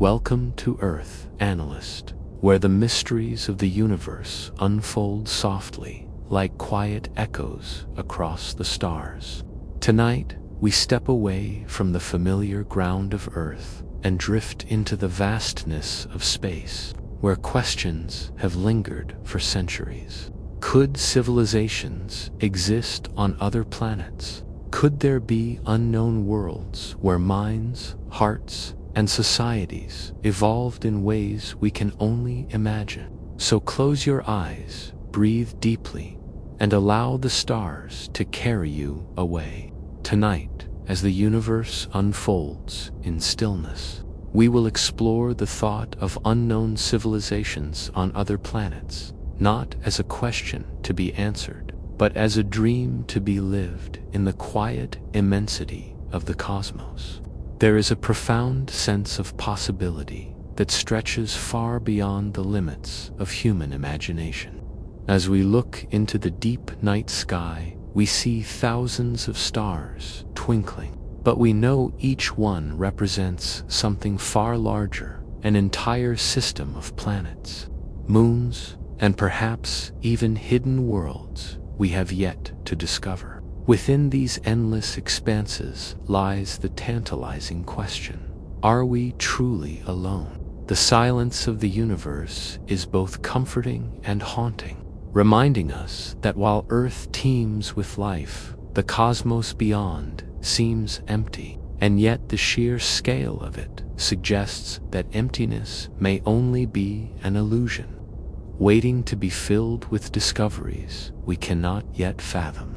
Welcome to Earth, Analyst, where the mysteries of the universe unfold softly like quiet echoes across the stars. Tonight, we step away from the familiar ground of Earth and drift into the vastness of space, where questions have lingered for centuries. Could civilizations exist on other planets? Could there be unknown worlds where minds, hearts, and societies evolved in ways we can only imagine? So close your eyes, breathe deeply, and allow the stars to carry you away. Tonight, as the universe unfolds in stillness, we will explore the thought of unknown civilizations on other planets, not as a question to be answered, but as a dream to be lived in the quiet immensity of the cosmos. There is a profound sense of possibility that stretches far beyond the limits of human imagination. As we look into the deep night sky, we see thousands of stars twinkling, but we know each one represents something far larger, an entire system of planets, moons, and perhaps even hidden worlds we have yet to discover. Within these endless expanses lies the tantalizing question: are we truly alone? The silence of the universe is both comforting and haunting, reminding us that while Earth teems with life, the cosmos beyond seems empty, and yet the sheer scale of it suggests that emptiness may only be an illusion, waiting to be filled with discoveries we cannot yet fathom.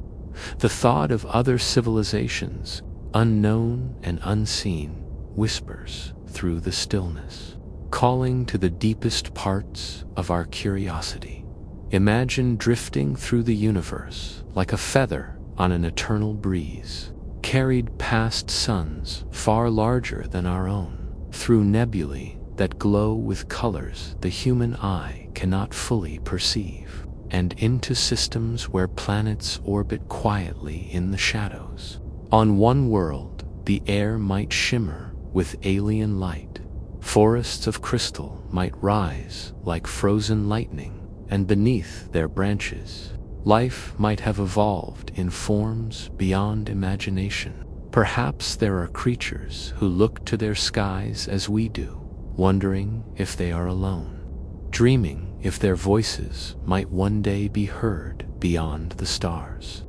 The thought of other civilizations, unknown and unseen, whispers through the stillness, calling to the deepest parts of our curiosity. Imagine drifting through the universe like a feather on an eternal breeze, carried past suns far larger than our own, through nebulae that glow with colors the human eye cannot fully perceive, and into systems where planets orbit quietly in the shadows. On one world, the air might shimmer with alien light. Forests of crystal might rise like frozen lightning, and beneath their branches, life might have evolved in forms beyond imagination. Perhaps there are creatures who look to their skies as we do, wondering if they are alone, dreaming if their voices might one day be heard beyond the stars.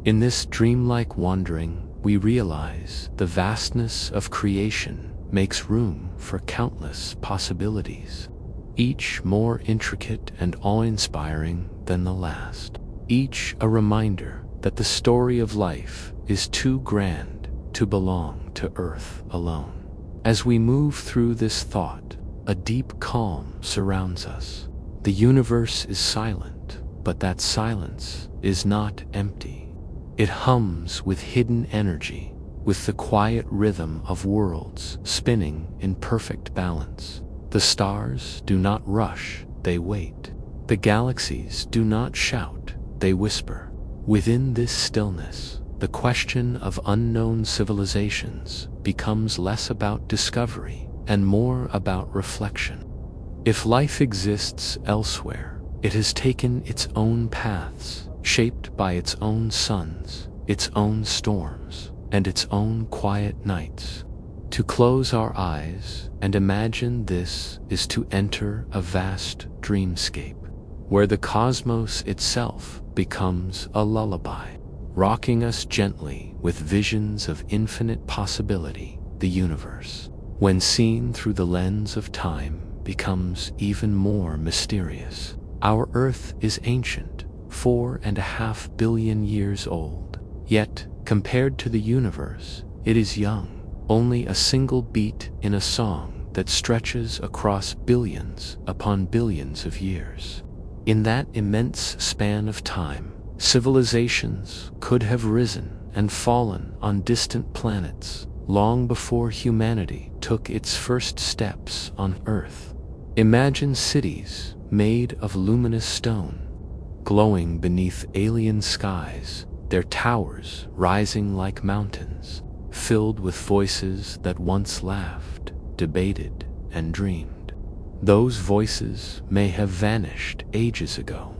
In this dreamlike wandering, we realize the vastness of creation makes room for countless possibilities, each more intricate and awe-inspiring than the last, each a reminder that the story of life is too grand to belong to Earth alone. As we move through this thought, a deep calm surrounds us. The universe is silent, but that silence is not empty. It hums with hidden energy, with the quiet rhythm of worlds spinning in perfect balance. The stars do not rush, they wait. The galaxies do not shout, they whisper. Within this stillness, the question of unknown civilizations becomes less about discovery and more about reflection. If life exists elsewhere, it has taken its own paths, shaped by its own suns, its own storms, and its own quiet nights. To close our eyes and imagine this is to enter a vast dreamscape, where the cosmos itself becomes a lullaby, rocking us gently with visions of infinite possibility. The universe, when seen through the lens of time, becomes even more mysterious. Our Earth is ancient, 4.5 billion years old, yet, compared to the universe, it is young, only a single beat in a song that stretches across billions upon billions of years. In that immense span of time, civilizations could have risen and fallen on distant planets long before humanity took its first steps on Earth. Imagine cities made of luminous stone, glowing beneath alien skies, their towers rising like mountains, filled with voices that once laughed, debated, and dreamed. Those voices may have vanished ages ago,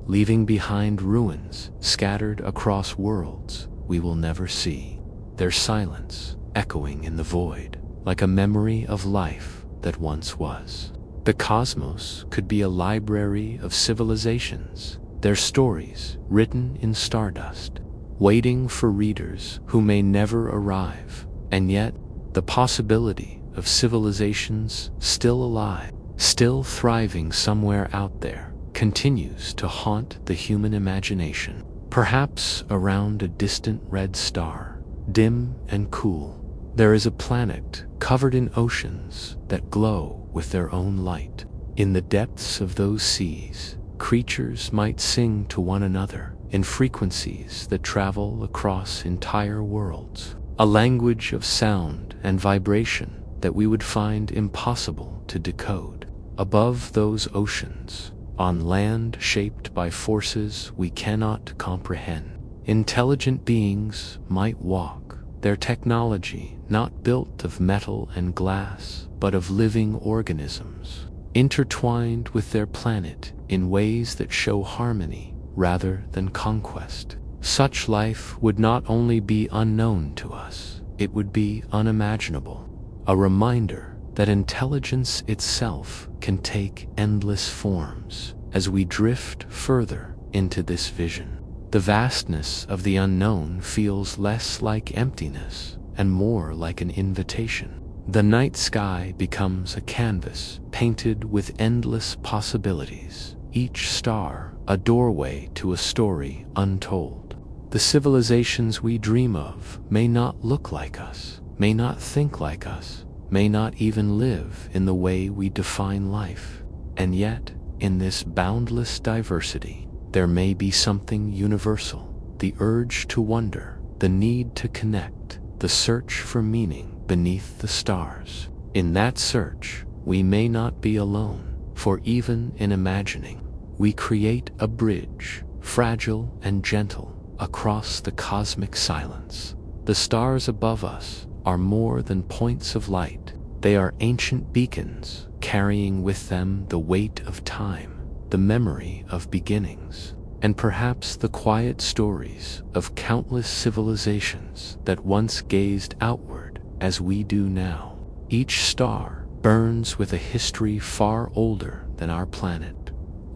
leaving behind ruins scattered across worlds we will never see, their silence echoing in the void like a memory of life that once was. The cosmos could be a library of civilizations, their stories written in stardust, waiting for readers who may never arrive, and yet the possibility of civilizations still alive, still thriving somewhere out there, continues to haunt the human imagination. Perhaps around a distant red star, dim and cool, there is a planet covered in oceans that glow with their own light. In the depths of those seas, creatures might sing to one another in frequencies that travel across entire worlds, a language of sound and vibration that we would find impossible to decode. Above those oceans, on land shaped by forces we cannot comprehend, intelligent beings might walk, their technology not built of metal and glass, but of living organisms, intertwined with their planet in ways that show harmony rather than conquest. Such life would not only be unknown to us, it would be unimaginable, a reminder that intelligence itself can take endless forms as we drift further into this vision. The vastness of the unknown feels less like emptiness and more like an invitation. The night sky becomes a canvas painted with endless possibilities, each star a doorway to a story untold. The civilizations we dream of may not look like us, may not think like us, may not even live in the way we define life. And yet, in this boundless diversity, there may be something universal, the urge to wonder, the need to connect, the search for meaning beneath the stars. In that search, we may not be alone, for even in imagining, we create a bridge, fragile and gentle, across the cosmic silence. The stars above us are more than points of light. They are ancient beacons, carrying with them the weight of time, the memory of beginnings, and perhaps the quiet stories of countless civilizations that once gazed outward as we do now. Each star burns with a history far older than our planet,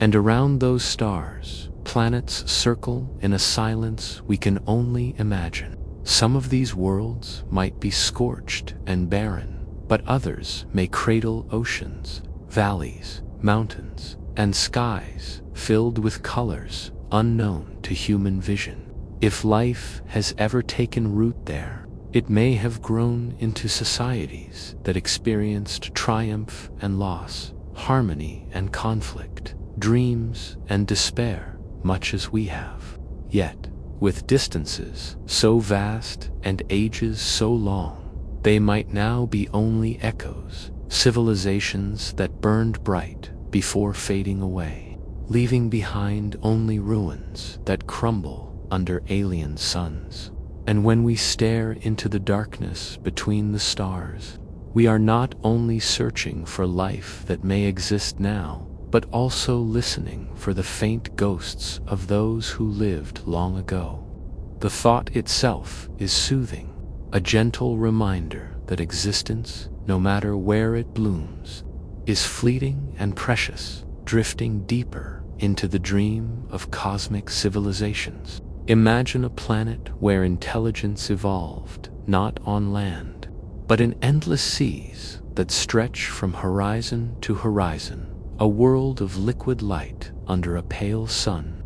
and around those stars, planets circle in a silence we can only imagine. Some of these worlds might be scorched and barren, but others may cradle oceans, valleys, mountains, and skies filled with colors unknown to human vision. If life has ever taken root there, it may have grown into societies that experienced triumph and loss, harmony and conflict, dreams and despair, much as we have. Yet, with distances so vast and ages so long, they might now be only echoes, civilizations that burned bright before fading away, leaving behind only ruins that crumble under alien suns. And when we stare into the darkness between the stars, we are not only searching for life that may exist now, but also listening for the faint ghosts of those who lived long ago. The thought itself is soothing, a gentle reminder that existence, no matter where it blooms, is fleeting and precious, drifting deeper into the dream of cosmic civilizations. Imagine a planet where intelligence evolved, not on land, but in endless seas that stretch from horizon to horizon, a world of liquid light under a pale sun.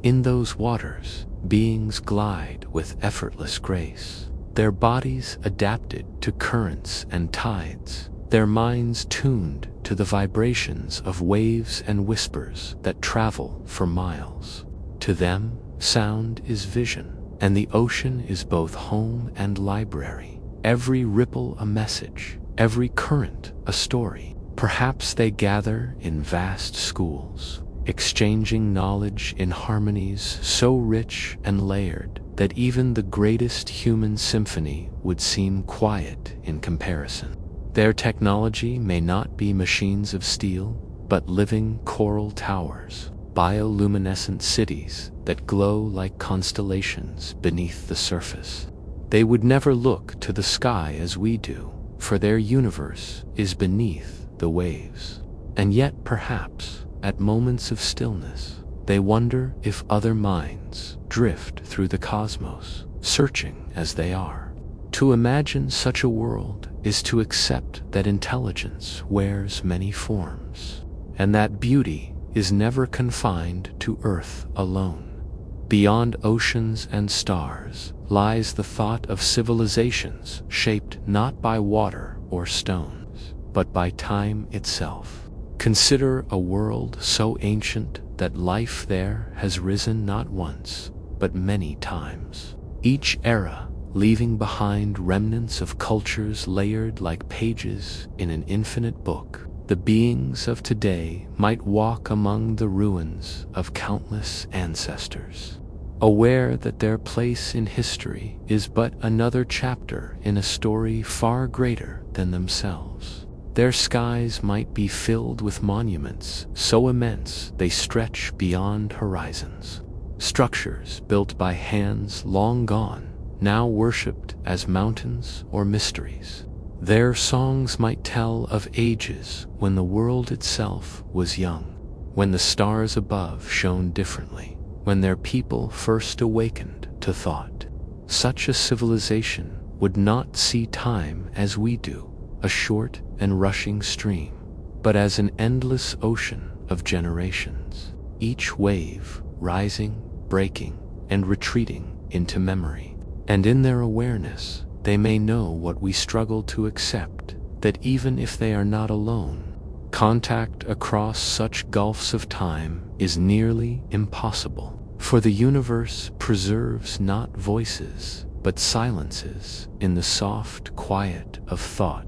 In those waters, beings glide with effortless grace, their bodies adapted to currents and tides, their minds tuned to the vibrations of waves and whispers that travel for miles. To them, sound is vision, and the ocean is both home and library, every ripple a message, every current a story. Perhaps they gather in vast schools, exchanging knowledge in harmonies so rich and layered that even the greatest human symphony would seem quiet in comparison. Their technology may not be machines of steel, but living coral towers, bioluminescent cities that glow like constellations beneath the surface. They would never look to the sky as we do, for their universe is beneath the waves. And yet, perhaps, at moments of stillness, they wonder if other minds drift through the cosmos, searching as they are. To imagine such a world is to accept that intelligence wears many forms, and that beauty is never confined to Earth alone. Beyond oceans and stars lies the thought of civilizations shaped not by water or stones, but by time itself. Consider a world so ancient that life there has risen not once, but many times. Each era leaving behind remnants of cultures layered like pages in an infinite book. The beings of today might walk among the ruins of countless ancestors, aware that their place in history is but another chapter in a story far greater than themselves. Their skies might be filled with monuments so immense they stretch beyond horizons. Structures built by hands long gone, now worshipped as mountains or mysteries. Their songs might tell of ages when the world itself was young, when the stars above shone differently, when their people first awakened to thought. Such a civilization would not see time as we do, a short and rushing stream, but as an endless ocean of generations, each wave rising, breaking, and retreating into memory. And in their awareness, they may know what we struggle to accept, that even if they are not alone, contact across such gulfs of time is nearly impossible. For the universe preserves not voices, but silences in the soft quiet of thought.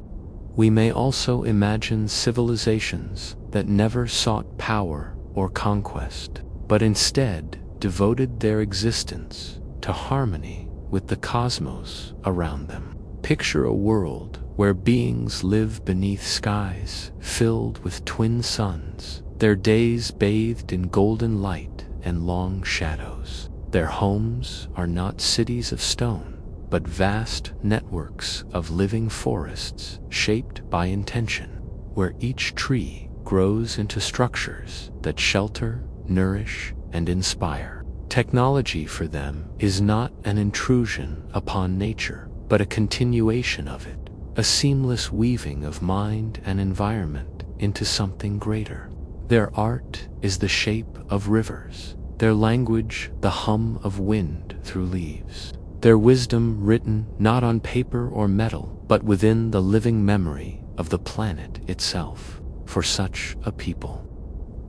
We may also imagine civilizations that never sought power or conquest, but instead devoted their existence to harmony with the cosmos around them. Picture a world where beings live beneath skies filled with twin suns, their days bathed in golden light and long shadows. Their homes are not cities of stone, but vast networks of living forests shaped by intention, where each tree grows into structures that shelter, nourish, and inspire. Technology for them is not an intrusion upon nature, but a continuation of it, a seamless weaving of mind and environment into something greater. Their art is the shape of rivers, their language the hum of wind through leaves, their wisdom written not on paper or metal, but within the living memory of the planet itself. For such a people,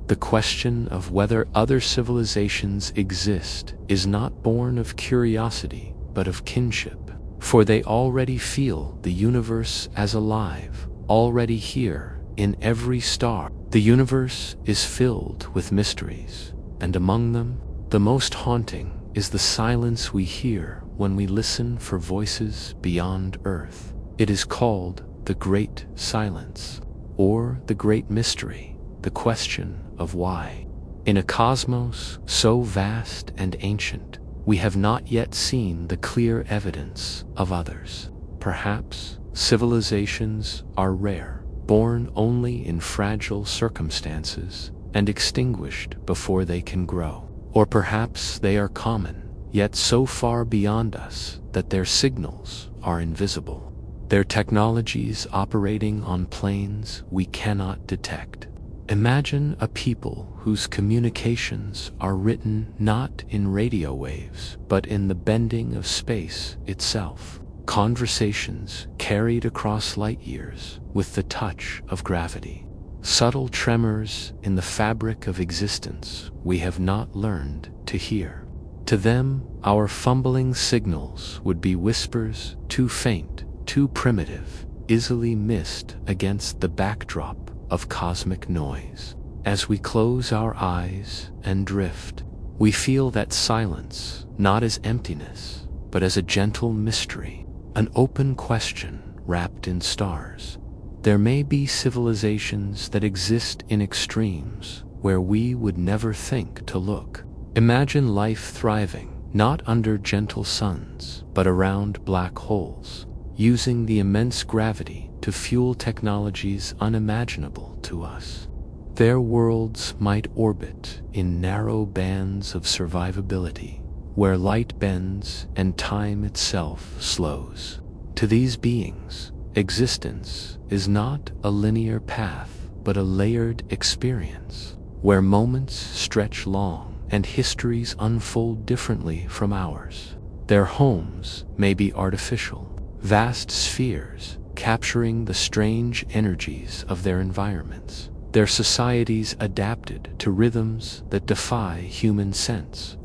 the question of whether other civilizations exist is not born of curiosity, but of kinship, for they already feel the universe as alive, already here in every star. The universe is filled with mysteries, and among them, the most haunting is the silence we hear when we listen for voices beyond Earth. It is called the Great Silence, or the Great Mystery, the question of why. In a cosmos so vast and ancient, we have not yet seen the clear evidence of others. Perhaps civilizations are rare, born only in fragile circumstances, and extinguished before they can grow. Or perhaps they are common, yet so far beyond us that their signals are invisible, their technologies operating on planes we cannot detect. Imagine a people whose communications are written not in radio waves, but in the bending of space itself. Conversations carried across light years with the touch of gravity. Subtle tremors in the fabric of existence we have not learned to hear. To them, our fumbling signals would be whispers too faint, too primitive, easily missed against the backdrop of cosmic noise. As we close our eyes and drift, we feel that silence not as emptiness, but as a gentle mystery, an open question wrapped in stars. There may be civilizations that exist in extremes where we would never think to look. Imagine life thriving, not under gentle suns, but around black holes, using the immense gravity to fuel technologies unimaginable to us. Their worlds might orbit in narrow bands of survivability, where light bends and time itself slows. To these beings, existence is not a linear path, but a layered experience, where moments stretch long and histories unfold differently from ours. Their homes may be artificial, vast spheres capturing the strange energies of their environments. Their societies adapted to rhythms that defy human sense.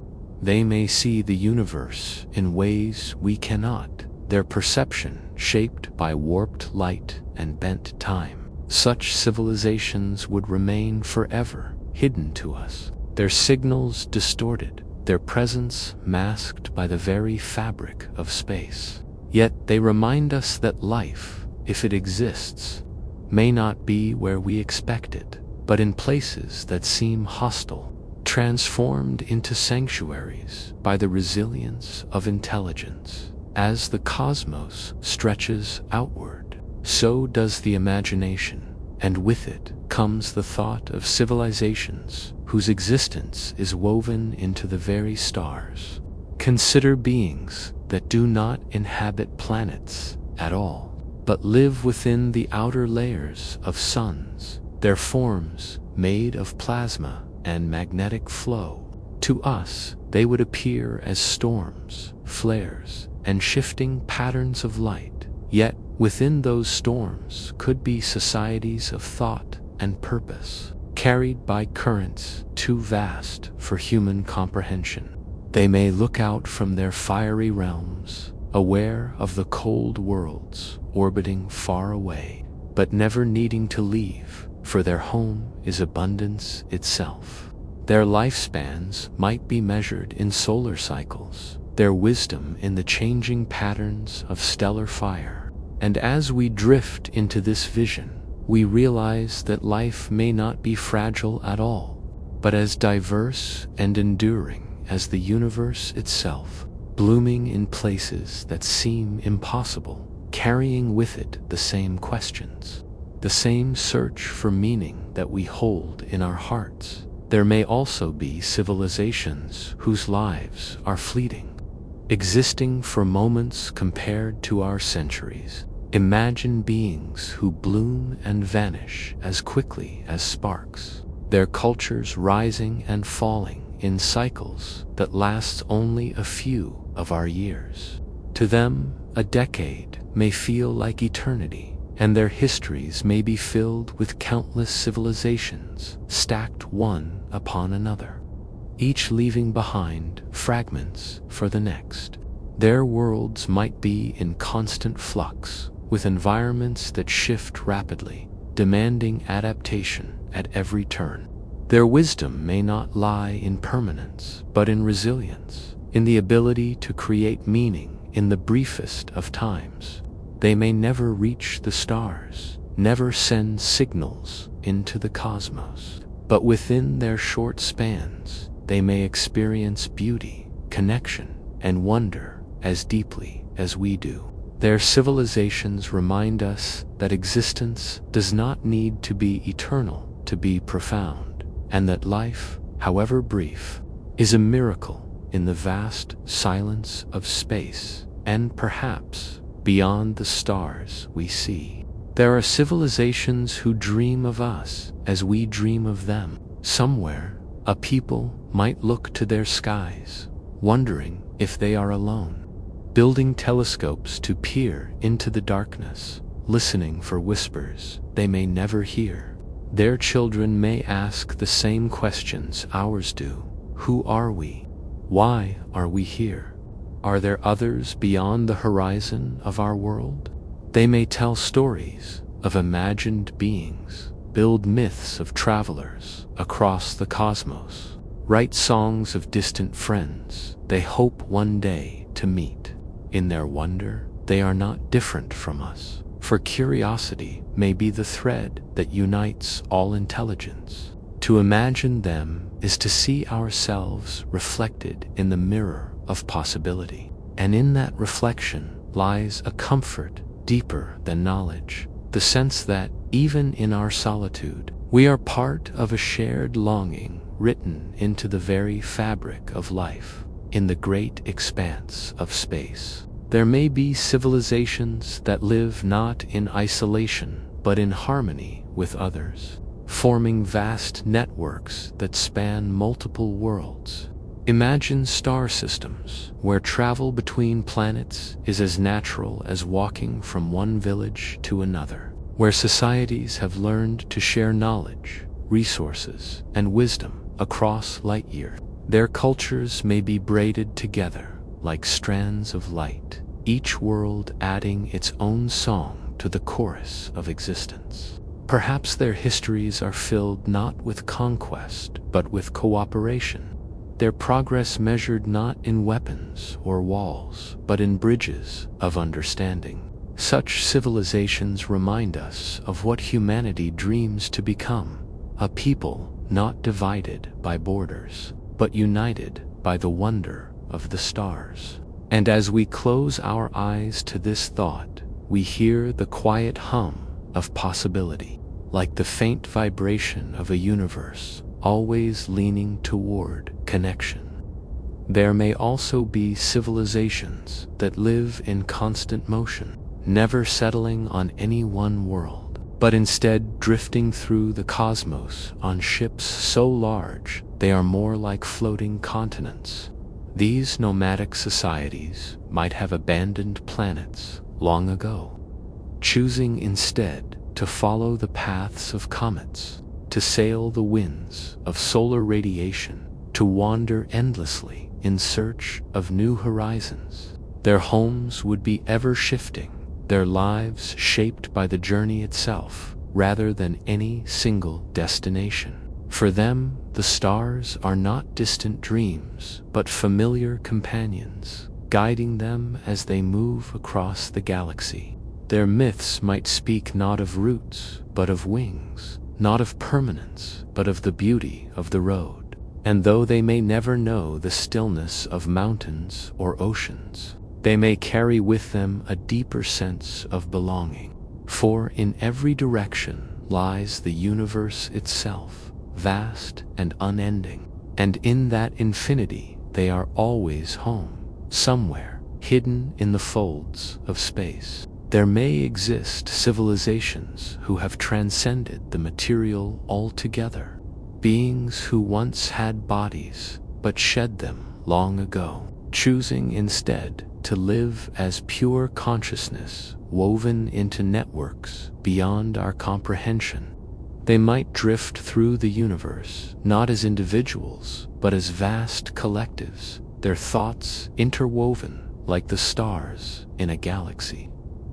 They may see the universe in ways we cannot, their perception shaped by warped light and bent time. Such civilizations would remain forever hidden to us, their signals distorted, their presence masked by the very fabric of space. Yet they remind us that life, if it exists, may not be where we expect it, but in places that seem hostile, transformed into sanctuaries by the resilience of intelligence. As the cosmos stretches outward, so does the imagination, and with it comes the thought of civilizations whose existence is woven into the very stars. Consider beings that do not inhabit planets at all, but live within the outer layers of suns, their forms made of plasma and magnetic flow. To us, they would appear as storms, flares, and shifting patterns of light. Yet, within those storms could be societies of thought and purpose, carried by currents too vast for human comprehension. They may look out from their fiery realms, aware of the cold worlds orbiting far away, but never needing to leave, for their home is abundance itself. Their lifespans might be measured in solar cycles, their wisdom in the changing patterns of stellar fire. And as we drift into this vision, we realize that life may not be fragile at all, but as diverse and enduring as the universe itself, blooming in places that seem impossible, carrying with it the same questions, the same search for meaning that we hold in our hearts. There may also be civilizations whose lives are fleeting, existing for moments compared to our centuries. Imagine beings who bloom and vanish as quickly as sparks, their cultures rising and falling in cycles that last only a few of our years. To them, a decade may feel like eternity, and their histories may be filled with countless civilizations stacked one upon another, each leaving behind fragments for the next. Their worlds might be in constant flux, with environments that shift rapidly, demanding adaptation at every turn. Their wisdom may not lie in permanence, but in resilience, in the ability to create meaning in the briefest of times. They may never reach the stars, never send signals into the cosmos, but within their short spans, they may experience beauty, connection, and wonder as deeply as we do. Their civilizations remind us that existence does not need to be eternal to be profound, and that life, however brief, is a miracle in the vast silence of space, and perhaps beyond the stars we see. There are civilizations who dream of us as we dream of them. Somewhere, a people might look to their skies, wondering if they are alone, building telescopes to peer into the darkness, listening for whispers they may never hear. Their children may ask the same questions ours do. Who are we? Why are we here? Are there others beyond the horizon of our world? They may tell stories of imagined beings, build myths of travelers across the cosmos, write songs of distant friends they hope one day to meet. In their wonder, they are not different from us. for curiosity may be the thread that unites all intelligence. To imagine them is to see ourselves reflected in the mirror of possibility, and in that reflection lies a comfort deeper than knowledge, the sense that, even in our solitude, we are part of a shared longing written into the very fabric of life, in the great expanse of space. There may be civilizations that live not in isolation, but in harmony with others, forming vast networks that span multiple worlds. Imagine star systems where travel between planets is as natural as walking from one village to another, where societies have learned to share knowledge, resources, and wisdom across light years. Their cultures may be braided together like strands of light, each world adding its own song to the chorus of existence. Perhaps their histories are filled not with conquest, but with cooperation, their progress measured not in weapons or walls, but in bridges of understanding. Such civilizations remind us of what humanity dreams to become, a people not divided by borders, but united by the wonder of the stars. And as we close our eyes to this thought, we hear the quiet hum of possibility, like the faint vibration of a universe always leaning toward connection. There may also be civilizations that live in constant motion, never settling on any one world, but instead drifting through the cosmos on ships so large they are more like floating continents. These nomadic societies might have abandoned planets long ago, choosing instead to follow the paths of comets, to sail the winds of solar radiation, to wander endlessly in search of new horizons. Their homes would be ever shifting, their lives shaped by the journey itself rather than any single destination. For them, the stars are not distant dreams, but familiar companions, guiding them as they move across the galaxy. Their myths might speak not of roots, but of wings, not of permanence, but of the beauty of the road. And though they may never know the stillness of mountains or oceans, they may carry with them a deeper sense of belonging. For in every direction lies the universe itself, vast and unending, and in that infinity they are always home, somewhere hidden in the folds of space. There may exist civilizations who have transcended the material altogether, beings who once had bodies but shed them long ago, choosing instead to live as pure consciousness woven into networks beyond our comprehension. They might drift through the universe, not as individuals, but as vast collectives, their thoughts interwoven like the stars in a galaxy,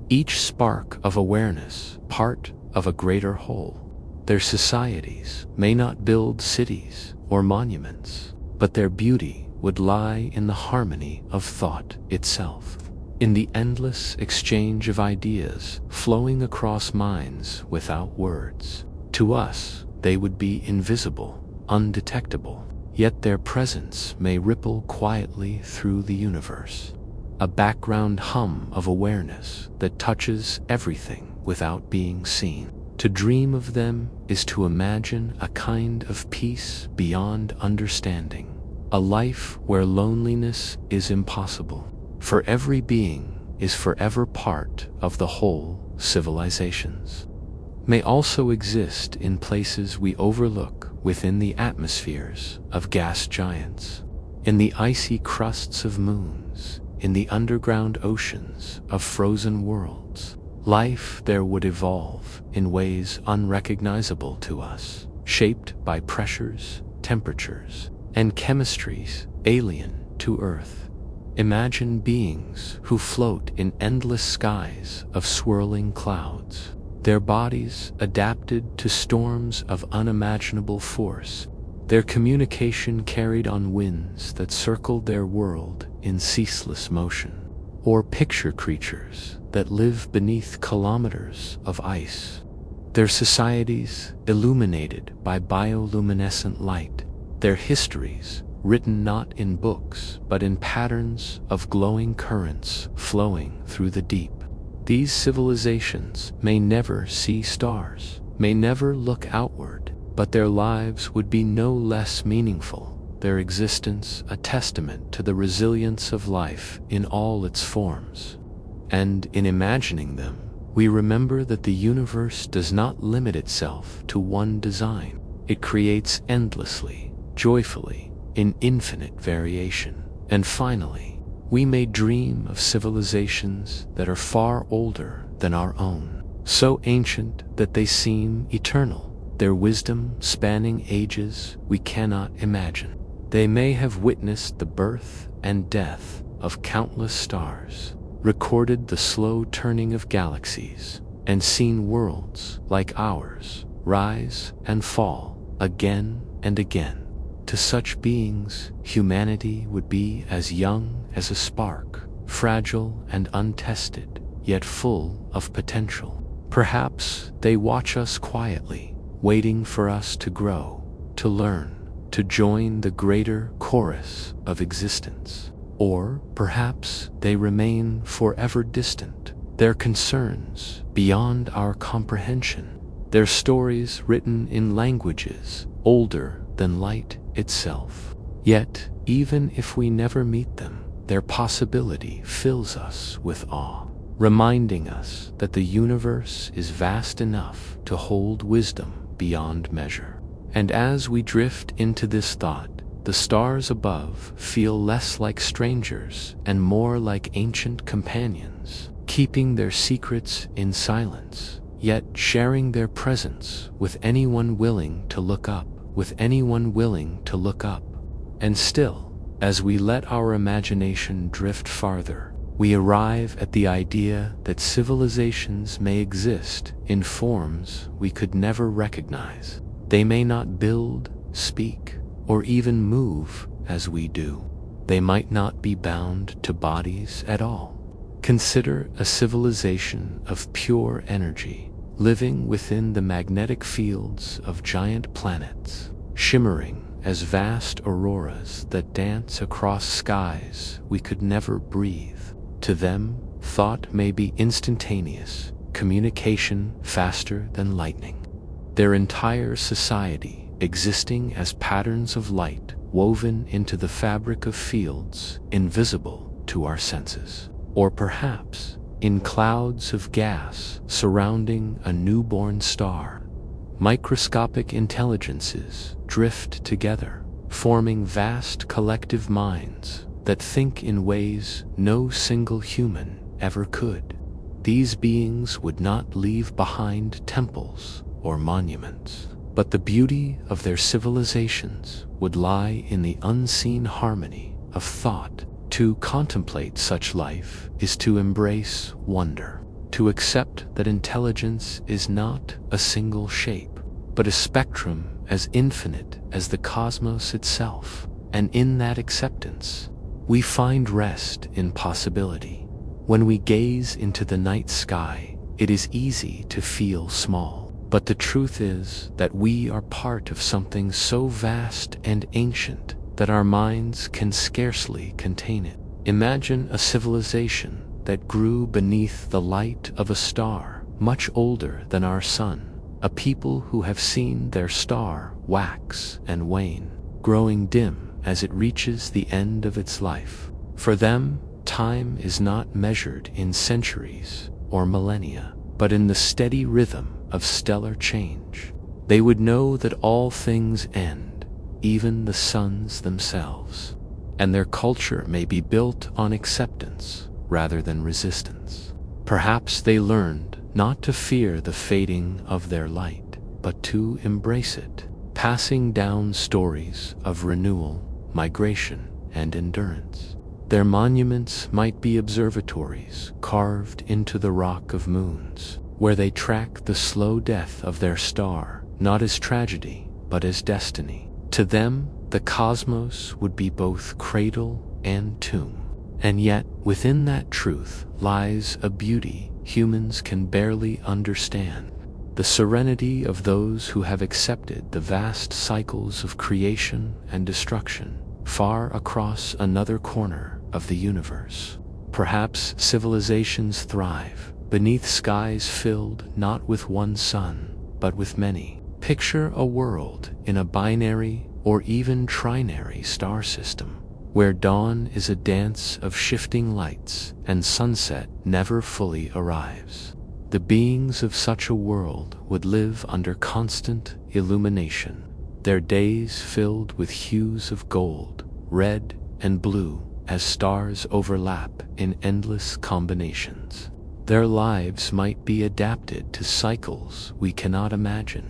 each spark of awareness part of a greater whole. Their societies may not build cities or monuments, but their beauty would lie in the harmony of thought itself, in the endless exchange of ideas flowing across minds without words. To us, they would be invisible, undetectable, yet their presence may ripple quietly through the universe, a background hum of awareness that touches everything without being seen. To dream of them is to imagine a kind of peace beyond understanding, a life where loneliness is impossible, for every being is forever part of the whole. Civilizations may also exist in places we overlook within the atmospheres of gas giants, in the icy crusts of moons, in the underground oceans of frozen worlds. Life there would evolve in ways unrecognizable to us, shaped by pressures, temperatures, and chemistries alien to Earth. Imagine beings who float in endless skies of swirling clouds, their bodies adapted to storms of unimaginable force, their communication carried on winds that circled their world in ceaseless motion. or picture creatures that live beneath kilometers of ice. Their societies illuminated by bioluminescent light, their histories written not in books but in patterns of glowing currents flowing through the deep. These civilizations may never see stars, may never look outward, but their lives would be no less meaningful, their existence a testament to the resilience of life in all its forms. And in imagining them, we remember that the universe does not limit itself to one design. It creates endlessly, joyfully, in infinite variation. And finally, we may dream of civilizations that are far older than our own, so ancient that they seem eternal, their wisdom spanning ages we cannot imagine. They may have witnessed the birth and death of countless stars, recorded the slow turning of galaxies, and seen worlds like ours rise and fall again and again. To such beings, humanity would be as young as a spark, fragile and untested, yet full of potential. Perhaps they watch us quietly, waiting for us to grow, to learn, to join the greater chorus of existence. Or perhaps they remain forever distant, their concerns beyond our comprehension, their stories written in languages older than light itself. Yet, even if we never meet them, their possibility fills us with awe, reminding us that the universe is vast enough to hold wisdom beyond measure. And as we drift into this thought, the stars above feel less like strangers and more like ancient companions, keeping their secrets in silence, yet sharing their presence with anyone willing to look up, And still, as we let our imagination drift farther, we arrive at the idea that civilizations may exist in forms we could never recognize. They may not build, speak, or even move as we do. They might not be bound to bodies at all. Consider a civilization of pure energy, living within the magnetic fields of giant planets, shimmering as vast auroras that dance across skies we could never breathe. To them, thought may be instantaneous, communication faster than lightning. Their entire society existing as patterns of light woven into the fabric of fields invisible to our senses. Or perhaps in clouds of gas surrounding a newborn star, microscopic intelligences drift together, forming vast collective minds that think in ways no single human ever could. These beings would not leave behind temples or monuments, but the beauty of their civilizations would lie in the unseen harmony of thought. To contemplate such life is to embrace wonder, to accept that intelligence is not a single shape, but a spectrum as infinite as the cosmos itself. And in that acceptance, we find rest in possibility. When we gaze into the night sky, it is easy to feel small, but the truth is that we are part of something so vast and ancient that our minds can scarcely contain it. Imagine a civilization that grew beneath the light of a star much older than our sun, a people who have seen their star wax and wane, growing dim as it reaches the end of its life. For them, time is not measured in centuries or millennia, but in the steady rhythm of stellar change. They would know that all things end, even the suns themselves, and their culture may be built on acceptance rather than resistance. Perhaps they learned not to fear the fading of their light, but to embrace it, passing down stories of renewal, migration, and endurance. Their monuments might be observatories carved into the rock of moons, where they track the slow death of their star, not as tragedy, but as destiny. To them, the cosmos would be both cradle and tomb, And yet, within that truth lies a beauty humans can barely understand. The serenity of those who have accepted the vast cycles of creation and destruction far across another corner of the universe. Perhaps civilizations thrive beneath skies filled not with one sun, but with many. Picture a world in a binary or even trinary star system, where dawn is a dance of shifting lights and sunset never fully arrives. The beings of such a world would live under constant illumination, their days filled with hues of gold, red, and blue as stars overlap in endless combinations. Their lives might be adapted to cycles we cannot imagine,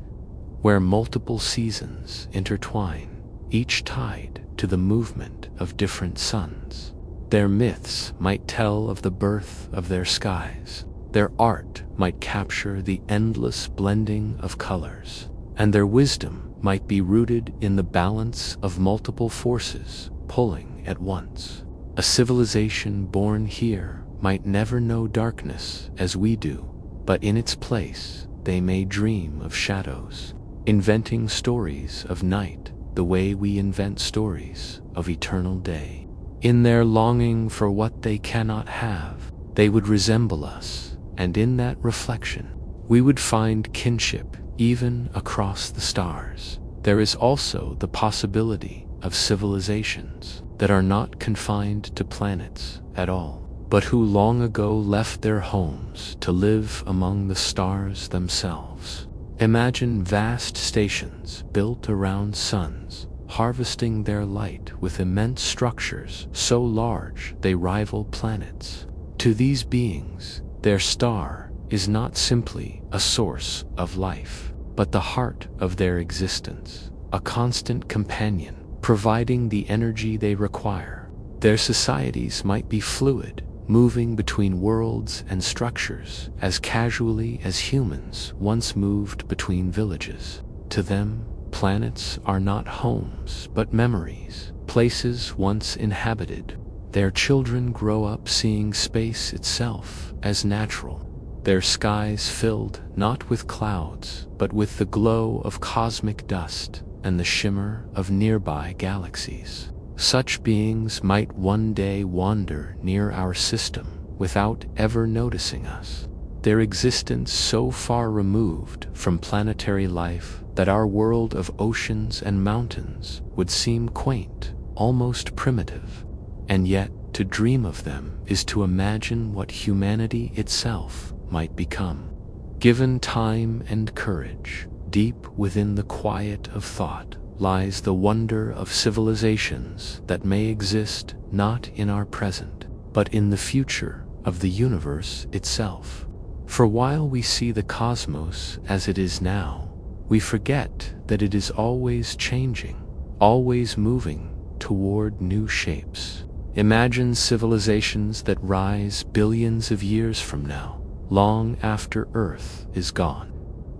where multiple seasons intertwine, each tied to the movement of different suns. Their myths might tell of the birth of their skies, their art might capture the endless blending of colors, and their wisdom might be rooted in the balance of multiple forces pulling at once. A civilization born here might never know darkness as we do, but in its place they may dream of shadows, inventing stories of night the way we invent stories of eternal day. In their longing for what they cannot have, they would resemble us, and in that reflection, we would find kinship even across the stars. There is also the possibility of civilizations that are not confined to planets at all, but who long ago left their homes to live among the stars themselves. Imagine vast stations built around suns, harvesting their light with immense structures so large they rival planets. To these beings, their star is not simply a source of life, but the heart of their existence, a constant companion, providing the energy they require. Their societies might be fluid, moving between worlds and structures as casually as humans once moved between villages. To them, planets are not homes, but memories, places once inhabited. Their children grow up seeing space itself as natural, their skies filled not with clouds, but with the glow of cosmic dust and the shimmer of nearby galaxies. Such beings might one day wander near our system without ever noticing us, their existence so far removed from planetary life that our world of oceans and mountains would seem quaint, almost primitive. And yet, to dream of them is to imagine what humanity itself might become. Given time and courage, deep within the quiet of thought lies the wonder of civilizations that may exist not in our present, but in the future of the universe itself. For while we see the cosmos as it is now, we forget that it is always changing, always moving toward new shapes. Imagine civilizations that rise billions of years from now, long after Earth is gone,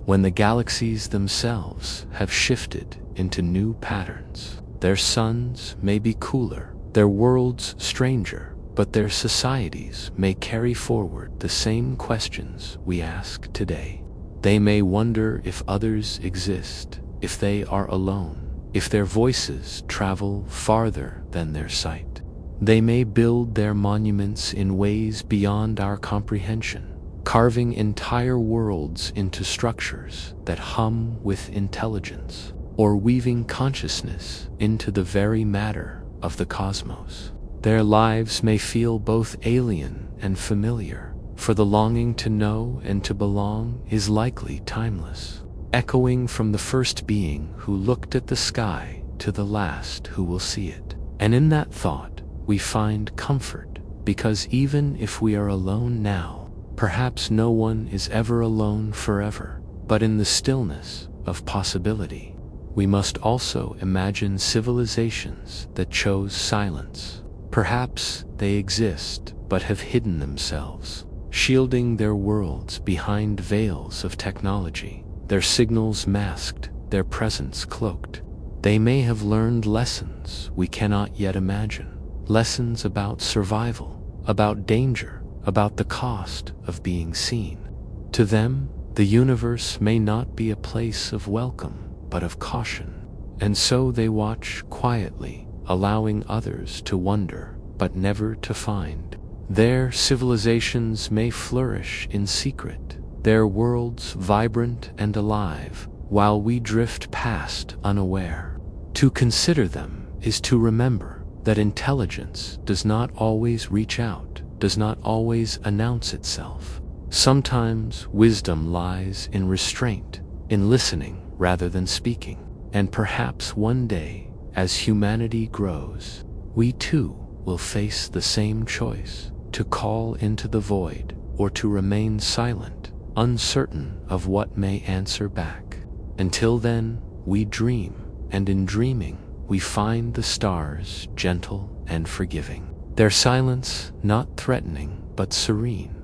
when the galaxies themselves have shifted into new patterns. Their suns may be cooler, their worlds stranger, but their societies may carry forward the same questions we ask today. They may wonder if others exist, if they are alone, if their voices travel farther than their sight. They may build their monuments in ways beyond our comprehension, carving entire worlds into structures that hum with intelligence, or weaving consciousness into the very matter of the cosmos. Their lives may feel both alien and familiar, for the longing to know and to belong is likely timeless, echoing from the first being who looked at the sky to the last who will see it. And in that thought, we find comfort, because even if we are alone now, perhaps no one is ever alone forever. But in the stillness of possibility, we must also imagine civilizations that chose silence. Perhaps they exist but have hidden themselves, shielding their worlds behind veils of technology, their signals masked, their presence cloaked. They may have learned lessons we cannot yet imagine, lessons about survival, about danger, about the cost of being seen. To them, the universe may not be a place of welcome, but of caution. And so they watch quietly, allowing others to wonder, but never to find. Their civilizations may flourish in secret, their worlds vibrant and alive, while we drift past unaware. To consider them is to remember that intelligence does not always reach out, does not always announce itself. Sometimes wisdom lies in restraint, in listening rather than speaking. And perhaps one day, as humanity grows, we too will face the same choice, to call into the void or to remain silent, uncertain of what may answer back. Until then, we dream, and in dreaming, we find the stars gentle and forgiving, their silence not threatening but serene.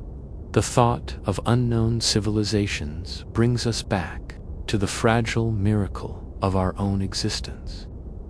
The thought of unknown civilizations brings us back to the fragile miracle of our own existence.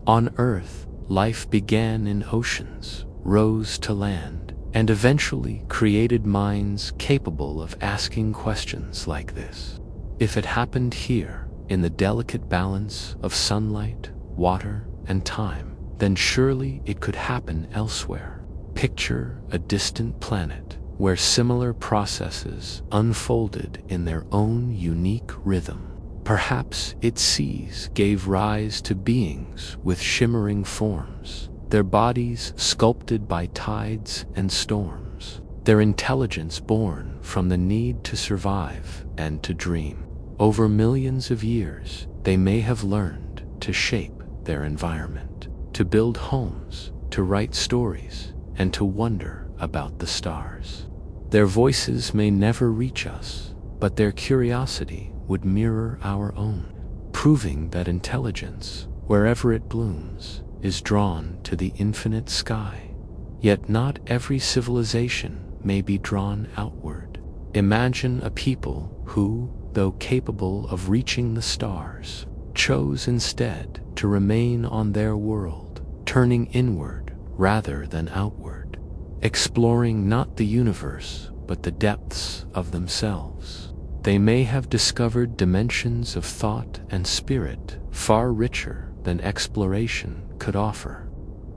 On Earth, life began in oceans, rose to land, and eventually created minds capable of asking questions like this. If it happened here, in the delicate balance of sunlight, water, and time, then surely it could happen elsewhere. Picture a distant planet where similar processes unfolded in their own unique rhythm. Perhaps its seas gave rise to beings with shimmering forms, their bodies sculpted by tides and storms, their intelligence born from the need to survive and to dream. Over millions of years, they may have learned to shape their environment, to build homes, to write stories, and to wonder about the stars. Their voices may never reach us, but their curiosity would mirror our own, proving that intelligence, wherever it blooms, is drawn to the infinite sky. Yet not every civilization may be drawn outward. Imagine a people who, though capable of reaching the stars, chose instead to remain on their world, turning inward rather than outward, exploring not the universe but the depths of themselves. They may have discovered dimensions of thought and spirit far richer than exploration could offer,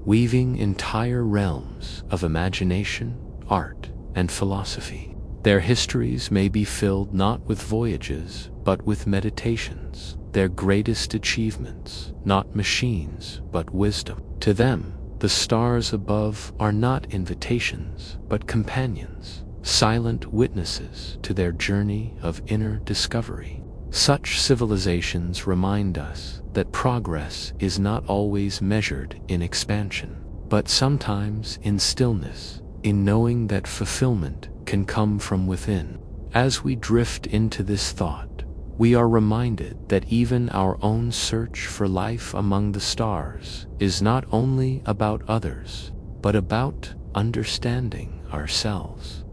weaving entire realms of imagination, art, and philosophy. Their histories may be filled not with voyages, but with meditations, their greatest achievements, not machines, but wisdom. To them, the stars above are not invitations, but companions, silent witnesses to their journey of inner discovery. Such civilizations remind us that progress is not always measured in expansion, but sometimes in stillness, in knowing that fulfillment can come from within. As we drift into this thought, we are reminded that even our own search for life among the stars is not only about others, but about understanding ourselves.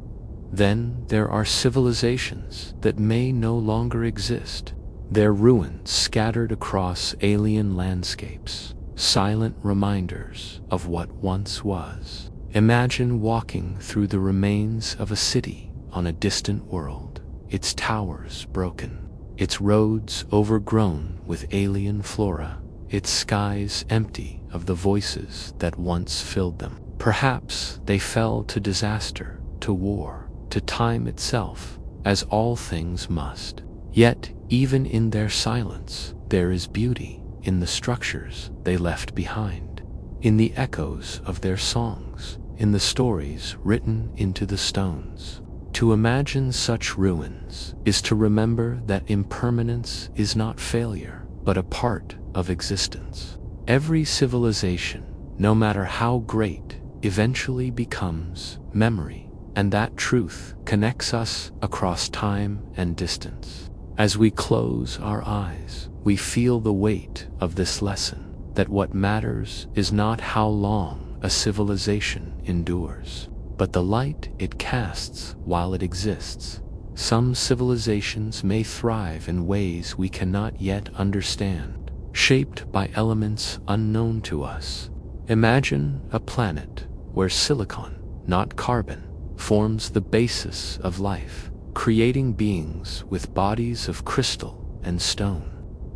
Then there are civilizations that may no longer exist, their ruins scattered across alien landscapes, silent reminders of what once was. Imagine walking through the remains of a city on a distant world, its towers broken, its roads overgrown with alien flora, its skies empty of the voices that once filled them. Perhaps they fell to disaster, to war, to time itself, as all things must. Yet, even in their silence, there is beauty in the structures they left behind, in the echoes of their songs, in the stories written into the stones. To imagine such ruins is to remember that impermanence is not failure, but a part of existence. Every civilization, no matter how great, eventually becomes memory, and that truth connects us across time and distance. As we close our eyes, we feel the weight of this lesson, that what matters is not how long a civilization endures, but the light it casts while it exists. Some civilizations may thrive in ways we cannot yet understand, shaped by elements unknown to us. Imagine a planet where silicon, not carbon, forms the basis of life, creating beings with bodies of crystal and stone.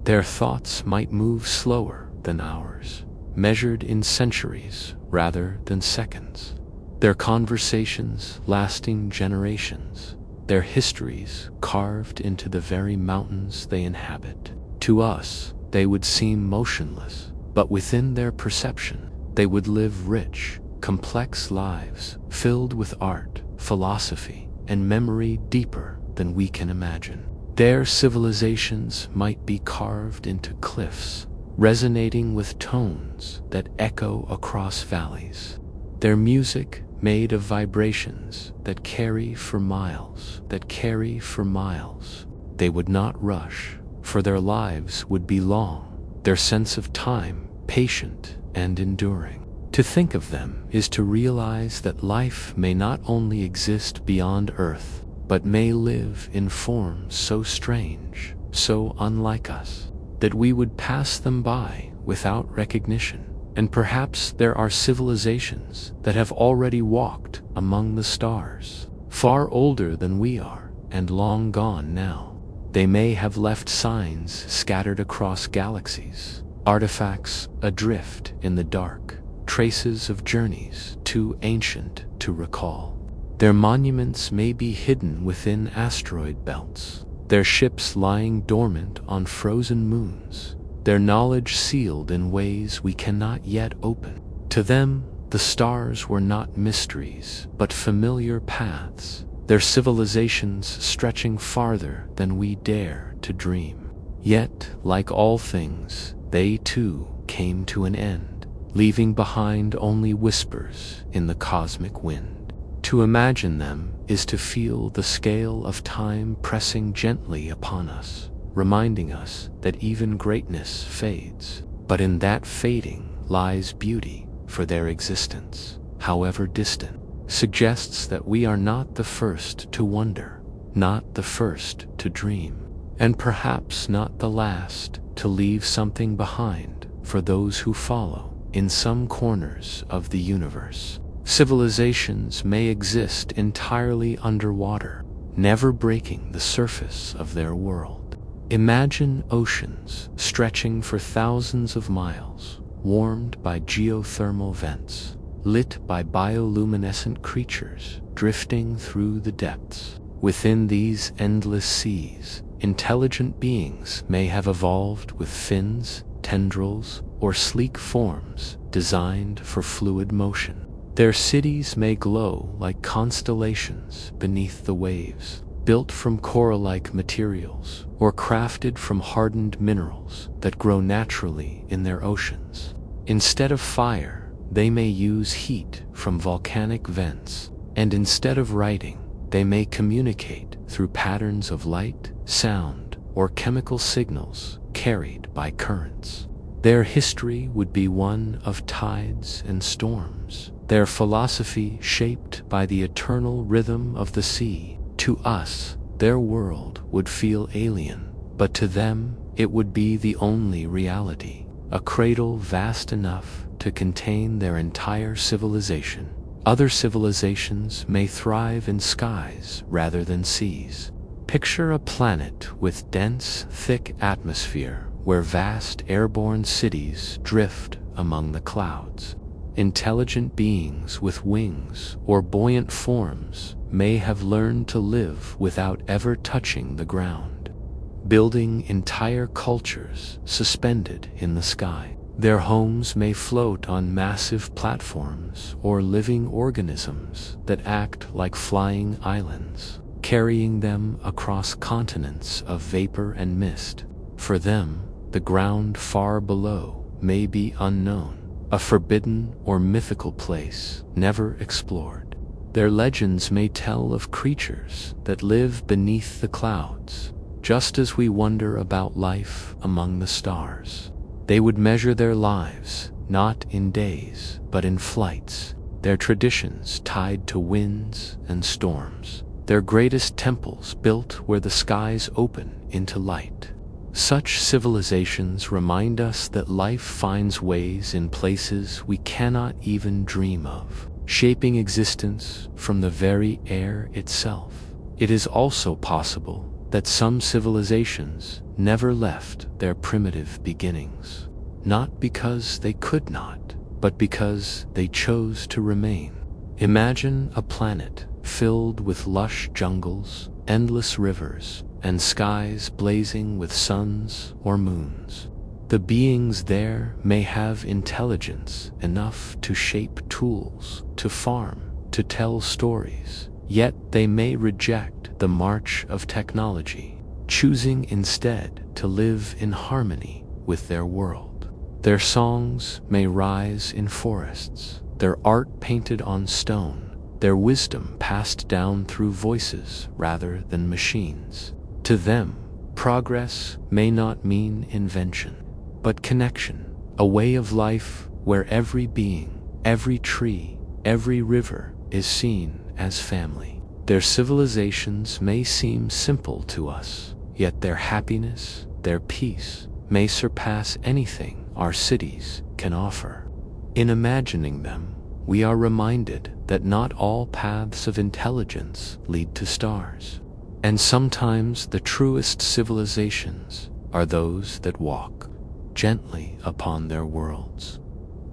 Their thoughts might move slower than ours, measured in centuries rather than seconds. Their conversations lasting generations, their histories carved into the very mountains they inhabit. To us, they would seem motionless, but within their perception, they would live rich, complex lives filled with art, philosophy, and memory deeper than we can imagine. Their civilizations might be carved into cliffs, resonating with tones that echo across valleys. Their music made of vibrations that carry for miles, They would not rush, for their lives would be long, their sense of time patient and enduring. To think of them is to realize that life may not only exist beyond Earth, but may live in forms so strange, so unlike us, that we would pass them by without recognition. And perhaps there are civilizations that have already walked among the stars, far older than we are, and long gone now. They may have left signs scattered across galaxies, artifacts adrift in the dark, traces of journeys too ancient to recall. Their monuments may be hidden within asteroid belts, their ships lying dormant on frozen moons, their knowledge sealed in ways we cannot yet open. To them, the stars were not mysteries, but familiar paths, their civilizations stretching farther than we dare to dream. Yet, like all things, they too came to an end, leaving behind only whispers in the cosmic wind. To imagine them is to feel the scale of time pressing gently upon us, reminding us that even greatness fades, but in that fading lies beauty, for their existence, however distant, suggests that we are not the first to wonder, not the first to dream, and perhaps not the last to leave something behind for those who follow in some corners of the universe. Civilizations may exist entirely underwater, never breaking the surface of their world. Imagine oceans stretching for thousands of miles, warmed by geothermal vents, lit by bioluminescent creatures drifting through the depths. Within these endless seas, intelligent beings may have evolved with fins, tendrils, or sleek forms designed for fluid motion. Their cities may glow like constellations beneath the waves, built from coral-like materials or crafted from hardened minerals that grow naturally in their oceans. Instead of fire, they may use heat from volcanic vents, and instead of writing, they may communicate through patterns of light, sound, or chemical signals carried by currents. Their history would be one of tides and storms, their philosophy shaped by the eternal rhythm of the sea. To us, their world would feel alien, but to them it would be the only reality, a cradle vast enough to contain their entire civilization. Other civilizations may thrive in skies rather than seas. Picture a planet with dense, thick atmosphere where vast airborne cities drift among the clouds. Intelligent beings with wings or buoyant forms may have learned to live without ever touching the ground, building entire cultures suspended in the sky. Their homes may float on massive platforms or living organisms that act like flying islands, carrying them across continents of vapor and mist. For them, the ground far below may be unknown, a forbidden or mythical place never explored. Their legends may tell of creatures that live beneath the clouds, just as we wonder about life among the stars. They would measure their lives not in days, but in flights, their traditions tied to winds and storms, their greatest temples built where the skies open into light. Such civilizations remind us that life finds ways in places we cannot even dream of. shaping existence from the very air itself. It is also possible that some civilizations never left their primitive beginnings, not because they could not, but because they chose to remain. Imagine a planet filled with lush jungles, endless rivers, and skies blazing with suns or moons. The beings there may have intelligence enough to shape tools, to farm, to tell stories, yet they may reject the march of technology, choosing instead to live in harmony with their world. Their songs may rise in forests, their art painted on stone, their wisdom passed down through voices rather than machines. To them, progress may not mean invention, but connection, a way of life where every being, every tree, every river is seen as family. Their civilizations may seem simple to us, yet their happiness, their peace, may surpass anything our cities can offer. In imagining them, we are reminded that not all paths of intelligence lead to stars, and sometimes the truest civilizations are those that walk gently upon their worlds.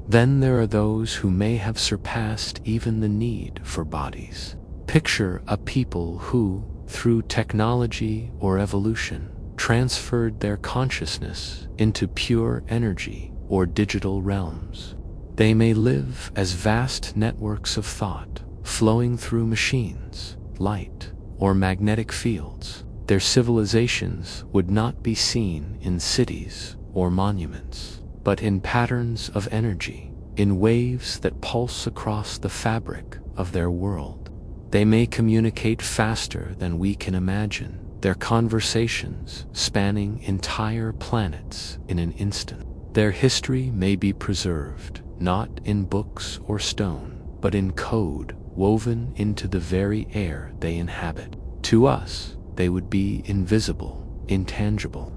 Then there are those who may have surpassed even the need for bodies. Picture a people who, through technology or evolution, transferred their consciousness into pure energy or digital realms. They may live as vast networks of thought, flowing through machines, light, or magnetic fields. Their civilizations would not be seen in cities or monuments, but in patterns of energy, in waves that pulse across the fabric of their world. They may communicate faster than we can imagine, their conversations spanning entire planets in an instant. Their history may be preserved, not in books or stone, but in code woven into the very air they inhabit. To us, they would be invisible, intangible,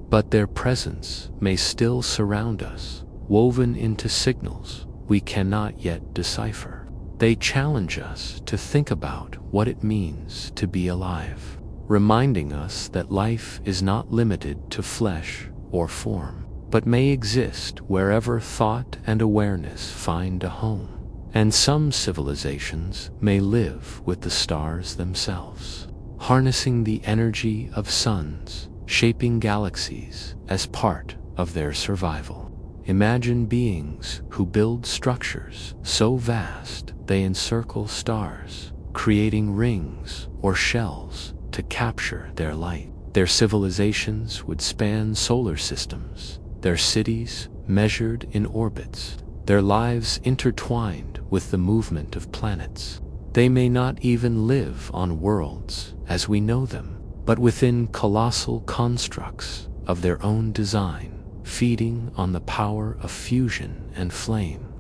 but their presence may still surround us, woven into signals we cannot yet decipher. They challenge us to think about what it means to be alive, reminding us that life is not limited to flesh or form, but may exist wherever thought and awareness find a home. And some civilizations may live with the stars themselves, harnessing the energy of suns, shaping galaxies as part of their survival. Imagine beings who build structures so vast they encircle stars, creating rings or shells to capture their light. Their civilizations would span solar systems, their cities measured in orbits, their lives intertwined with the movement of planets. They may not even live on worlds as we know them, but within colossal constructs of their own design, feeding on the power of fusion and flame.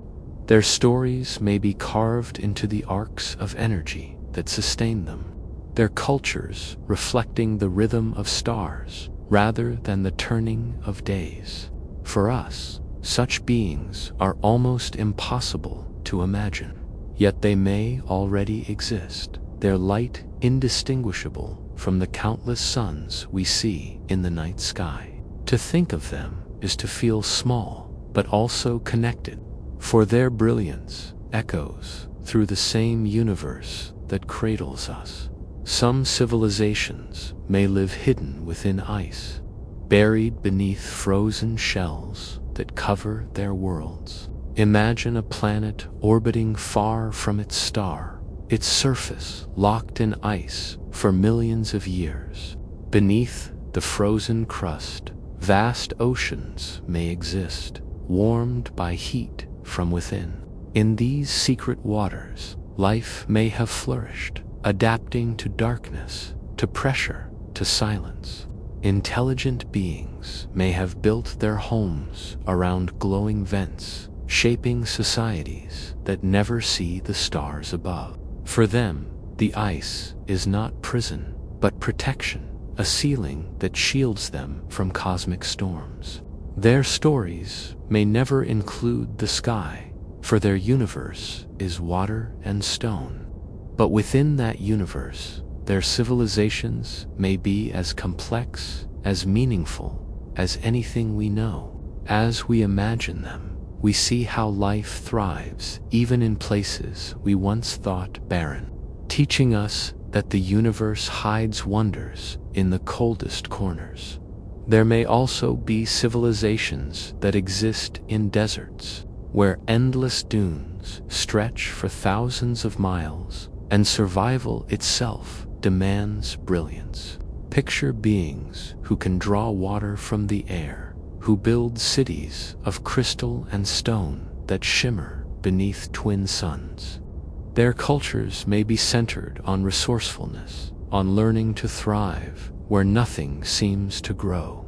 Their stories may be carved into the arcs of energy that sustain them, their cultures reflecting the rhythm of stars rather than the turning of days. For us, such beings are almost impossible to imagine, yet they may already exist, their light indistinguishable from the countless suns we see in the night sky. To think of them is to feel small, but also connected, for their brilliance echoes through the same universe that cradles us. Some civilizations may live hidden within ice, buried beneath frozen shells that cover their worlds. Imagine a planet orbiting far from its star, its surface locked in ice for millions of years. Beneath the frozen crust, vast oceans may exist, warmed by heat from within. In these secret waters, life may have flourished, adapting to darkness, to pressure, to silence. Intelligent beings may have built their homes around glowing vents, shaping societies that never see the stars above. For them, the ice is not prison, but protection, a ceiling that shields them from cosmic storms. Their stories may never include the sky, for their universe is water and stone. But within that universe, their civilizations may be as complex, as meaningful, as anything we know. As we imagine them, we see how life thrives even in places we once thought barren, teaching us that the universe hides wonders in the coldest corners. There may also be civilizations that exist in deserts, where endless dunes stretch for thousands of miles, and survival itself demands brilliance. Picture beings who can draw water from the air, who build cities of crystal and stone that shimmer beneath twin suns. Their cultures may be centered on resourcefulness, on learning to thrive where nothing seems to grow.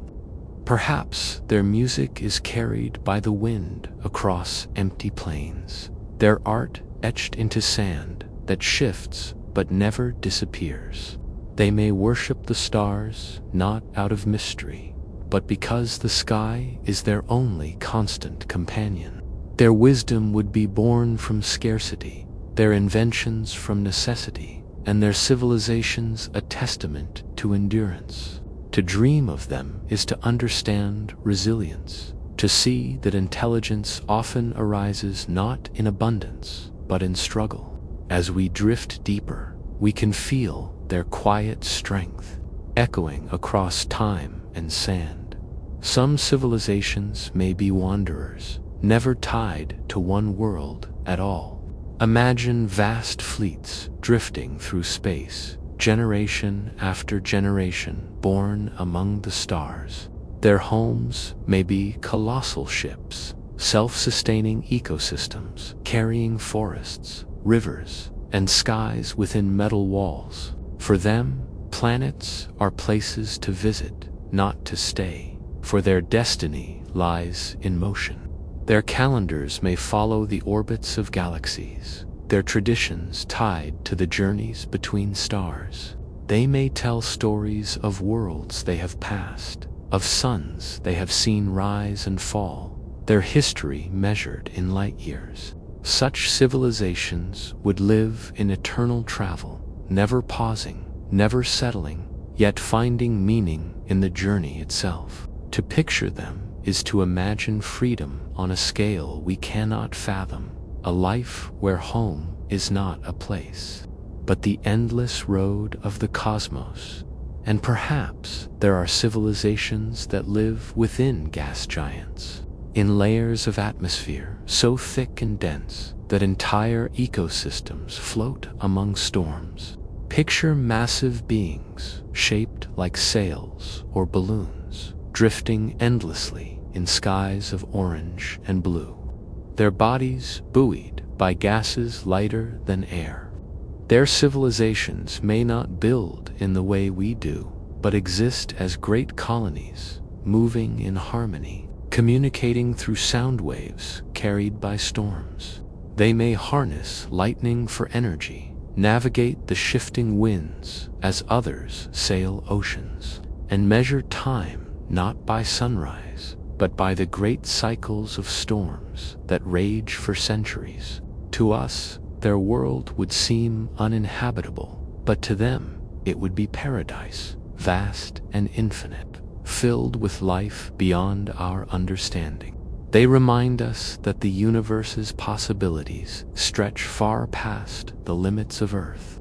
Perhaps their music is carried by the wind across empty plains, their art etched into sand that shifts but never disappears. They may worship the stars not out of mystery, but because the sky is their only constant companion. Their wisdom would be born from scarcity, their inventions from necessity, and their civilizations a testament to endurance. To dream of them is to understand resilience, to see that intelligence often arises not in abundance, but in struggle. As we drift deeper, we can feel their quiet strength echoing across time and sand. Some civilizations may be wanderers, never tied to one world at all. Imagine vast fleets drifting through space, generation after generation born among the stars. Their homes may be colossal ships, self-sustaining ecosystems, carrying forests, rivers, and skies within metal walls. For them, planets are places to visit, not to stay, for their destiny lies in motion. Their calendars may follow the orbits of galaxies, their traditions tied to the journeys between stars. They may tell stories of worlds they have passed, of suns they have seen rise and fall, their history measured in light years. Such civilizations would live in eternal travel, never pausing, never settling, yet finding meaning in the journey itself. To picture them is to imagine freedom on a scale we cannot fathom, a life where home is not a place, but the endless road of the cosmos. And perhaps there are civilizations that live within gas giants, in layers of atmosphere so thick and dense that entire ecosystems float among storms. Picture massive beings shaped like sails or balloons, drifting endlessly in skies of orange and blue, their bodies buoyed by gases lighter than air. Their civilizations may not build in the way we do, but exist as great colonies, moving in harmony, communicating through sound waves carried by storms. They may harness lightning for energy, navigate the shifting winds as others sail oceans, and measure time not by sunrise, but by the great cycles of storms that rage for centuries. To us, their world would seem uninhabitable, but to them it would be paradise, vast and infinite, filled with life beyond our understanding. They remind us that the universe's possibilities stretch far past the limits of Earth.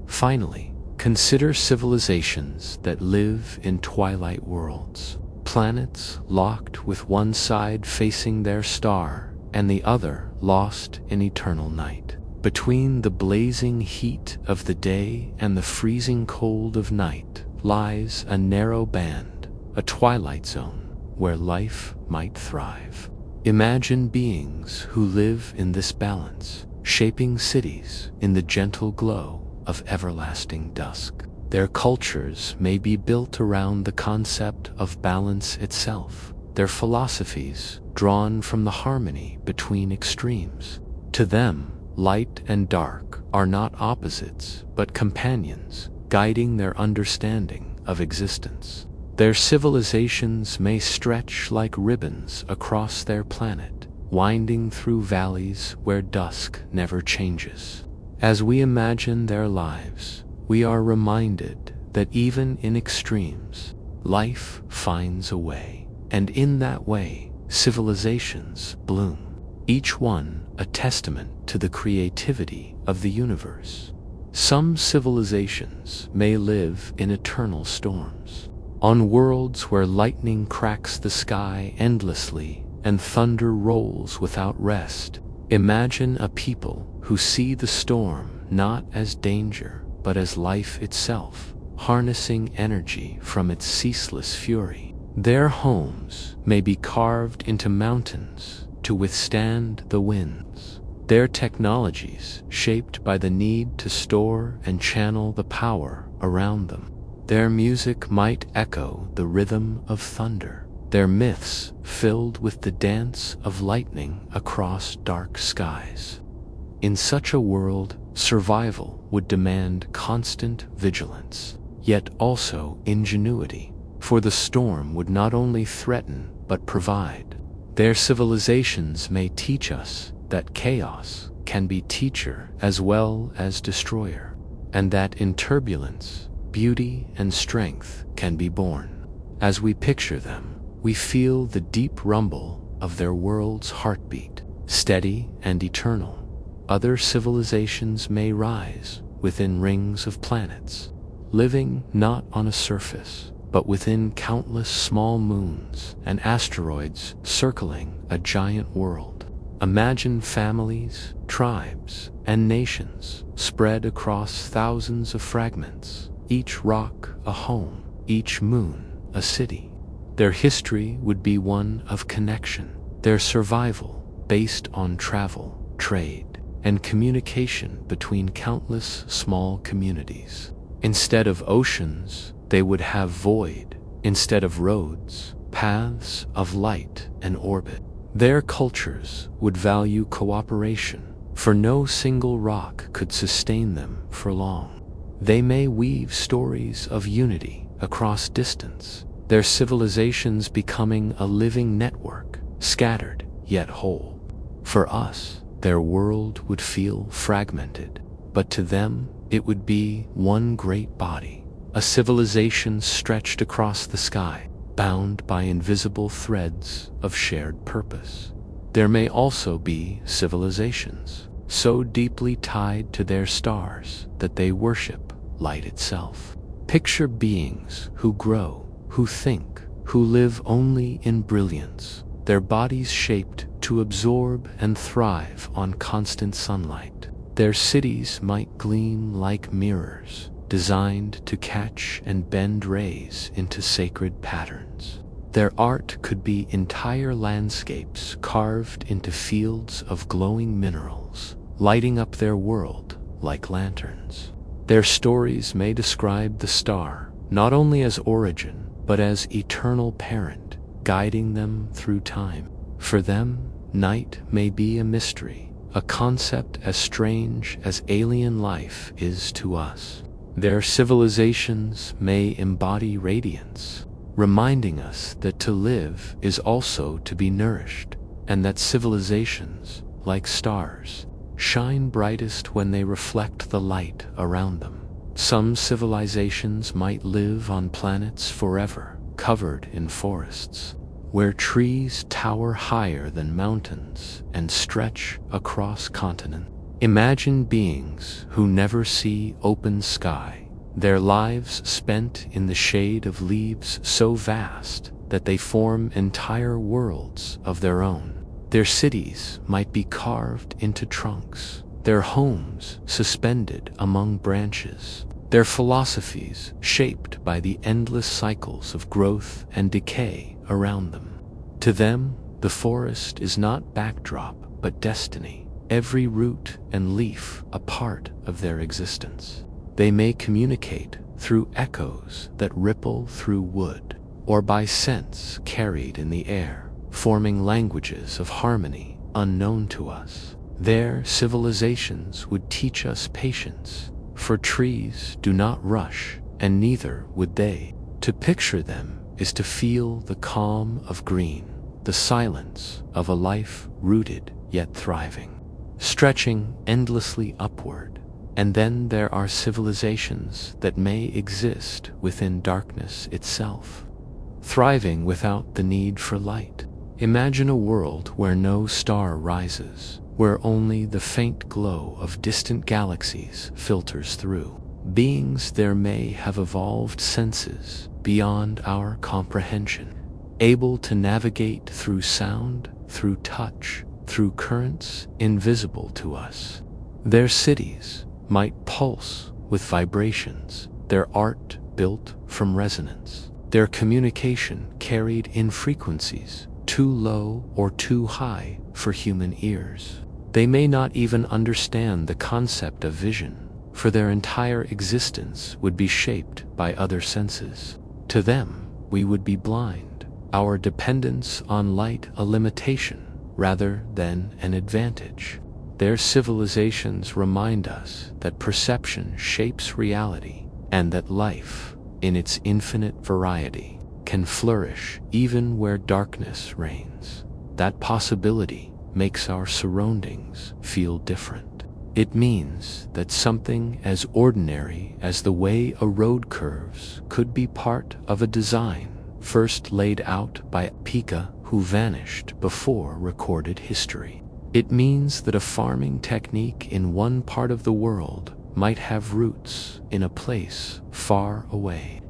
Finally, consider civilizations that live in twilight worlds, planets locked with one side facing their star and the other lost in eternal night. Between the blazing heat of the day and the freezing cold of night lies a narrow band, a twilight zone, where life might thrive. Imagine beings who live in this balance, shaping cities in the gentle glow of everlasting dusk. Their cultures may be built around the concept of balance itself, their philosophies drawn from the harmony between extremes. To them, light and dark are not opposites, but companions, guiding their understanding of existence. Their civilizations may stretch like ribbons across their planet, winding through valleys where dusk never changes. As we imagine their lives, we are reminded that even in extremes, life finds a way, and in that way, civilizations bloom, each one a testament to the creativity of the universe. Some civilizations may live in eternal storms, on worlds where lightning cracks the sky endlessly and thunder rolls without rest. Imagine a people who see the storm not as danger but as life itself, harnessing energy from its ceaseless fury. Their homes may be carved into mountains to withstand the winds, their technologies shaped by the need to store and channel the power around them. Their music might echo the rhythm of thunder, their myths filled with the dance of lightning across dark skies. In such a world, survival would demand constant vigilance, yet also ingenuity, for the storm would not only threaten but provide. Their civilizations may teach us that chaos can be teacher as well as destroyer, and that in turbulence, beauty and strength can be born. As we picture them, we feel the deep rumble of their world's heartbeat, steady and eternal. Other civilizations may rise within rings of planets, living not on a surface, but within countless small moons and asteroids circling a giant world. Imagine families, tribes, and nations spread across thousands of fragments, each rock a home, each moon a city. Their history would be one of connection, their survival based on travel, trade, and communication between countless small communities. Instead of oceans, they would have void. Instead of roads, paths of light and orbit. Their cultures would value cooperation, for no single rock could sustain them for long. They may weave stories of unity across distance, their civilizations becoming a living network, scattered yet whole. For us, their world would feel fragmented, but to them it would be one great body, a civilization stretched across the sky, bound by invisible threads of shared purpose. There may also be civilizations so deeply tied to their stars that they worship light itself. Picture beings who grow, who think, who live only in brilliance, their bodies shaped to absorb and thrive on constant sunlight. Their cities might gleam like mirrors, designed to catch and bend rays into sacred patterns. Their art could be entire landscapes carved into fields of glowing minerals, lighting up their world like lanterns. Their stories may describe the star, not only as origin, but as eternal parent, guiding them through time. For them, night may be a mystery, a concept as strange as alien life is to us. Their civilizations may embody radiance, reminding us that to live is also to be nourished, and that civilizations, like stars, shine brightest when they reflect the light around them. Some civilizations might live on planets forever, covered in forests, where trees tower higher than mountains and stretch across continents. Imagine beings who never see open sky, their lives spent in the shade of leaves so vast that they form entire worlds of their own. Their cities might be carved into trunks, their homes suspended among branches, their philosophies shaped by the endless cycles of growth and decay around them. To them, the forest is not backdrop but destiny, every root and leaf a part of their existence. They may communicate through echoes that ripple through wood, or by scents carried in the air, forming languages of harmony unknown to us. Their civilizations would teach us patience, for trees do not rush, and neither would they. To picture them is to feel the calm of green, the silence of a life rooted yet thriving, stretching endlessly upward. And then there are civilizations that may exist within darkness itself, thriving without the need for light. Imagine a world where no star rises, where only the faint glow of distant galaxies filters through. Beings there may have evolved senses beyond our comprehension, able to navigate through sound, through touch, through currents invisible to us. Their cities might pulse with vibrations, their art built from resonance, their communication carried in frequencies too low or too high for human ears. They may not even understand the concept of vision, for their entire existence would be shaped by other senses. To them, we would be blind, our dependence on light a limitation rather than an advantage. Their civilizations remind us that perception shapes reality, and that life, in its infinite variety, can flourish even where darkness reigns. That possibility makes our surroundings feel different. It means that something as ordinary as the way a road curves could be part of a design first laid out by Pika who vanished before recorded history. It means that a farming technique in one part of the world might have roots in a place far away,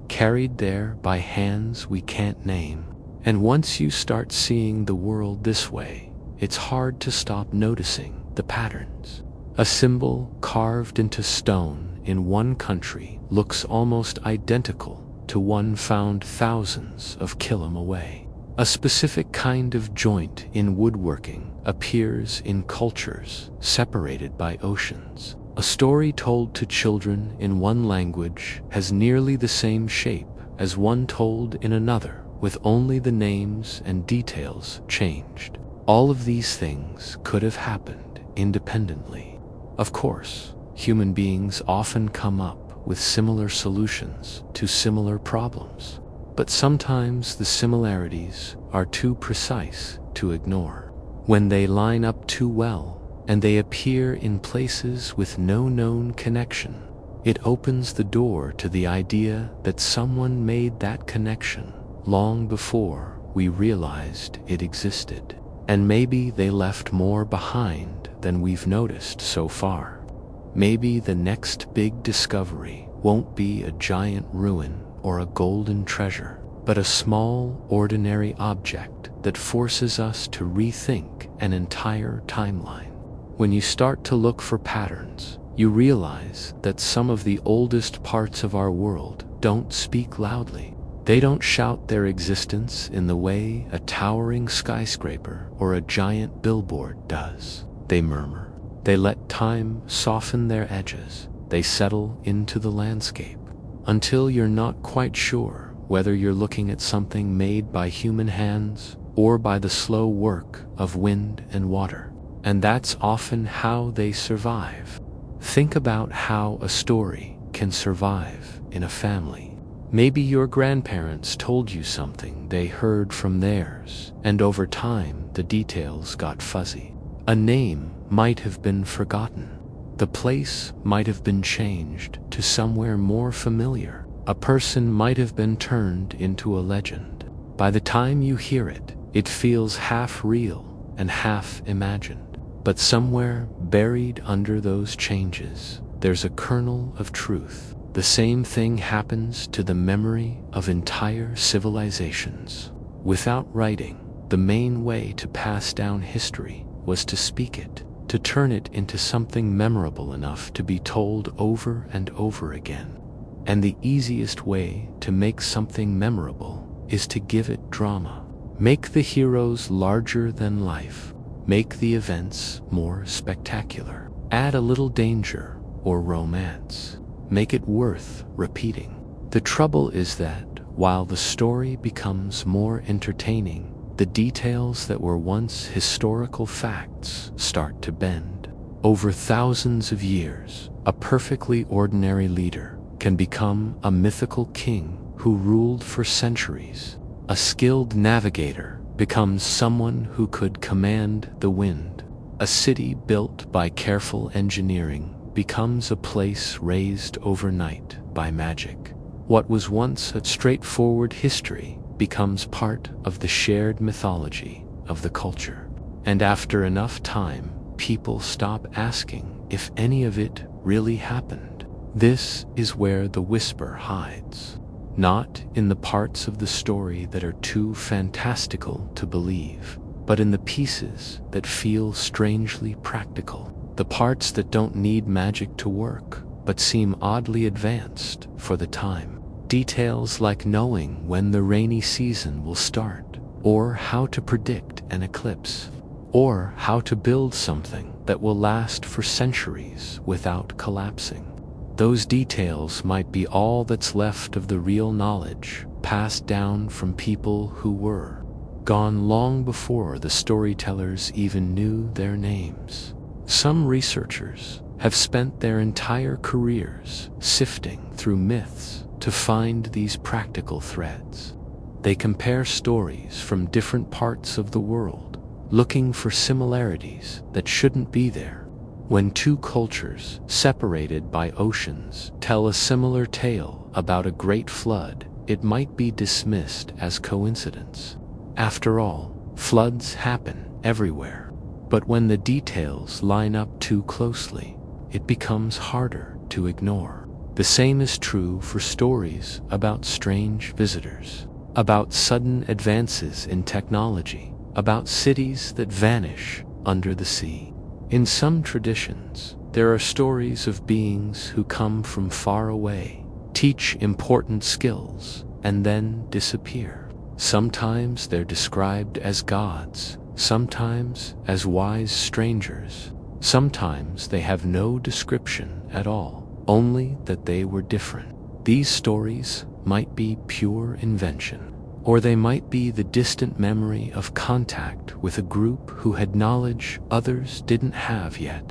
carried there by hands we can't name. And once you start seeing the world this way, it's hard to stop noticing the patterns. A symbol carved into stone in one country looks almost identical to one found thousands of km away. A specific kind of joint in woodworking appears in cultures separated by oceans. A story told to children in one language has nearly the same shape as one told in another, with only the names and details changed. All of these things could have happened independently. Of course, human beings often come up with similar solutions to similar problems, but sometimes the similarities are too precise to ignore. When they line up too well, and they appear in places with no known connection, it opens the door to the idea that someone made that connection long before we realized it existed. And maybe they left more behind than we've noticed so far. Maybe the next big discovery won't be a giant ruin or a golden treasure, but a small, ordinary object that forces us to rethink an entire timeline. When you start to look for patterns, you realize that some of the oldest parts of our world don't speak loudly. They don't shout their existence in the way a towering skyscraper or a giant billboard does. They murmur. They let time soften their edges. They settle into the landscape until you're not quite sure whether you're looking at something made by human hands or by the slow work of wind and water. And that's often how they survive. Think about how a story can survive in a family. Maybe your grandparents told you something they heard from theirs, and over time the details got fuzzy. A name might have been forgotten. The place might have been changed to somewhere more familiar. A person might have been turned into a legend. By the time you hear it, it feels half real and half imagined. But somewhere buried under those changes, there's a kernel of truth. The same thing happens to the memory of entire civilizations. Without writing, the main way to pass down history was to speak it, to turn it into something memorable enough to be told over and over again. And the easiest way to make something memorable is to give it drama. Make the heroes larger than life. Make the events more spectacular. Add a little danger or romance. Make it worth repeating. The trouble is that while the story becomes more entertaining, the details that were once historical facts start to bend. Over thousands of years, a perfectly ordinary leader can become a mythical king who ruled for centuries. A skilled navigator becomes someone who could command the wind. A city built by careful engineering becomes a place raised overnight by magic. What was once a straightforward history becomes part of the shared mythology of the culture. And after enough time, people stop asking if any of it really happened. This is where the whisper hides. Not in the parts of the story that are too fantastical to believe, but in the pieces that feel strangely practical. The parts that don't need magic to work, but seem oddly advanced for the time. Details like knowing when the rainy season will start, or how to predict an eclipse, or how to build something that will last for centuries without collapsing. Those details might be all that's left of the real knowledge passed down from people who were gone long before the storytellers even knew their names. Some researchers have spent their entire careers sifting through myths to find these practical threads. They compare stories from different parts of the world, looking for similarities that shouldn't be there. When two cultures separated by oceans tell a similar tale about a great flood, it might be dismissed as coincidence. After all, floods happen everywhere. But when the details line up too closely, it becomes harder to ignore. The same is true for stories about strange visitors, about sudden advances in technology, about cities that vanish under the sea. In some traditions, there are stories of beings who come from far away, teach important skills, and then disappear. Sometimes they're described as gods, sometimes as wise strangers. Sometimes they have no description at all, only that they were different. These stories might be pure invention, or they might be the distant memory of contact with a group who had knowledge others didn't have yet.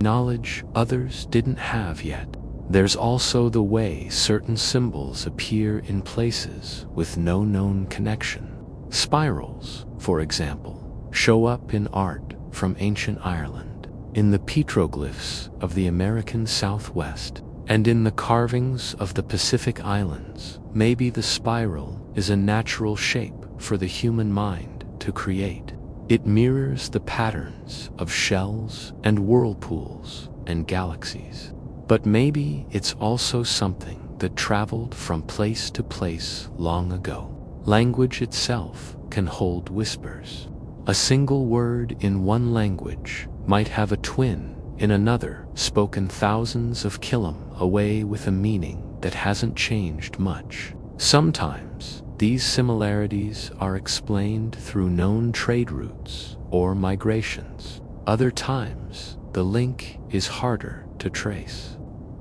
There's also the way certain symbols appear in places with no known connection. Spirals, for example, show up in art from ancient Ireland, in the petroglyphs of the American Southwest, and in the carvings of the Pacific Islands. Maybe the spiral is a natural shape for the human mind to create. It mirrors the patterns of shells and whirlpools and galaxies. But maybe it's also something that traveled from place to place long ago. Language itself can hold whispers. A single word in one language might have a twin in another, spoken thousands of kilom away with a meaning that hasn't changed much. Sometimes these similarities are explained through known trade routes or migrations. Other times, the link is harder to trace.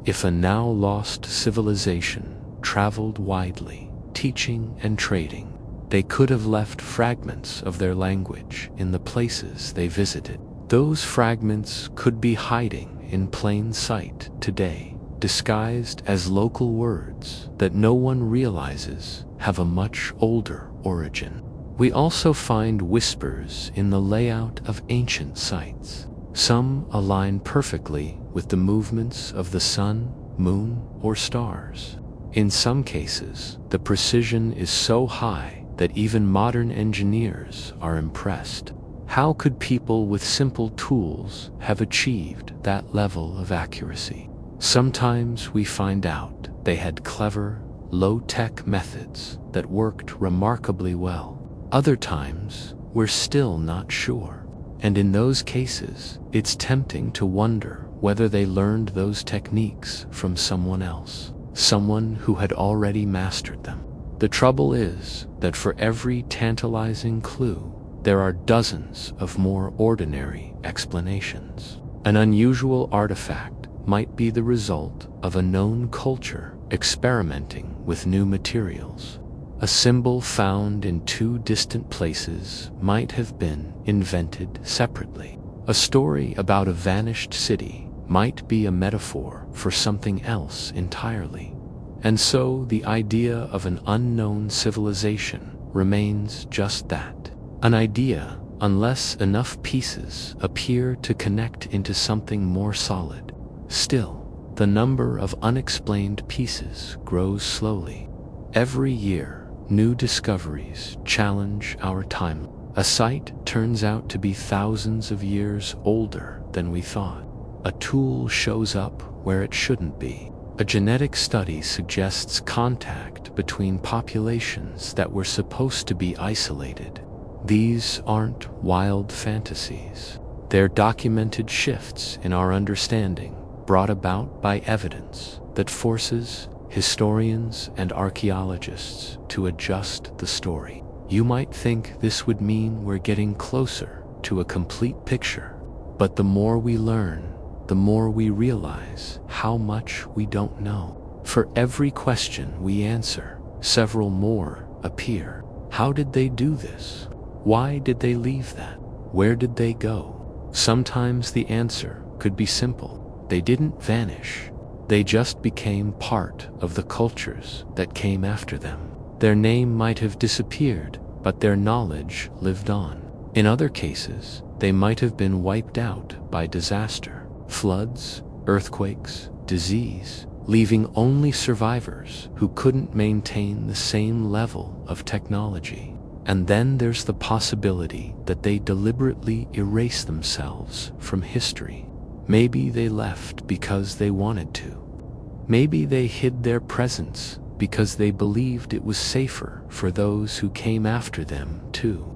If a now lost civilization traveled widely, teaching and trading, they could have left fragments of their language in the places they visited. Those fragments could be hiding in plain sight today, disguised as local words that no one realizes have a much older origin. We also find whispers in the layout of ancient sites. Some align perfectly with the movements of the sun, moon, or stars. In some cases, the precision is so high that even modern engineers are impressed. How could people with simple tools have achieved that level of accuracy? Sometimes we find out they had clever, low-tech methods that worked remarkably well. Other times, we're still not sure. And in those cases, it's tempting to wonder whether they learned those techniques from someone else, someone who had already mastered them. The trouble is that for every tantalizing clue, there are dozens of more ordinary explanations. An unusual artifact might be the result of a known culture experimenting with new materials. A symbol found in two distant places might have been invented separately. A story about a vanished city might be a metaphor for something else entirely. And so the idea of an unknown civilization remains just that, An idea, unless enough pieces appear to connect into something more solid. Still, the number of unexplained pieces grows slowly. Every year, new discoveries challenge our timeline. A site turns out to be thousands of years older than we thought. A tool shows up where it shouldn't be. A genetic study suggests contact between populations that were supposed to be isolated. These aren't wild fantasies. They're documented shifts in our understanding, brought about by evidence that forces historians and archaeologists to adjust the story. You might think this would mean we're getting closer to a complete picture, but the more we learn, the more we realize how much we don't know. For every question we answer, several more appear. How did they do this? Why did they leave that? Where did they go? Sometimes the answer could be simple. They didn't vanish. They just became part of the cultures that came after them. Their name might have disappeared, but their knowledge lived on. In other cases, they might have been wiped out by disaster, floods, earthquakes, disease, leaving only survivors who couldn't maintain the same level of technology. And then there's the possibility that they deliberately erase themselves from history. Maybe they left because they wanted to. Maybe they hid their presence because they believed it was safer for those who came after them too.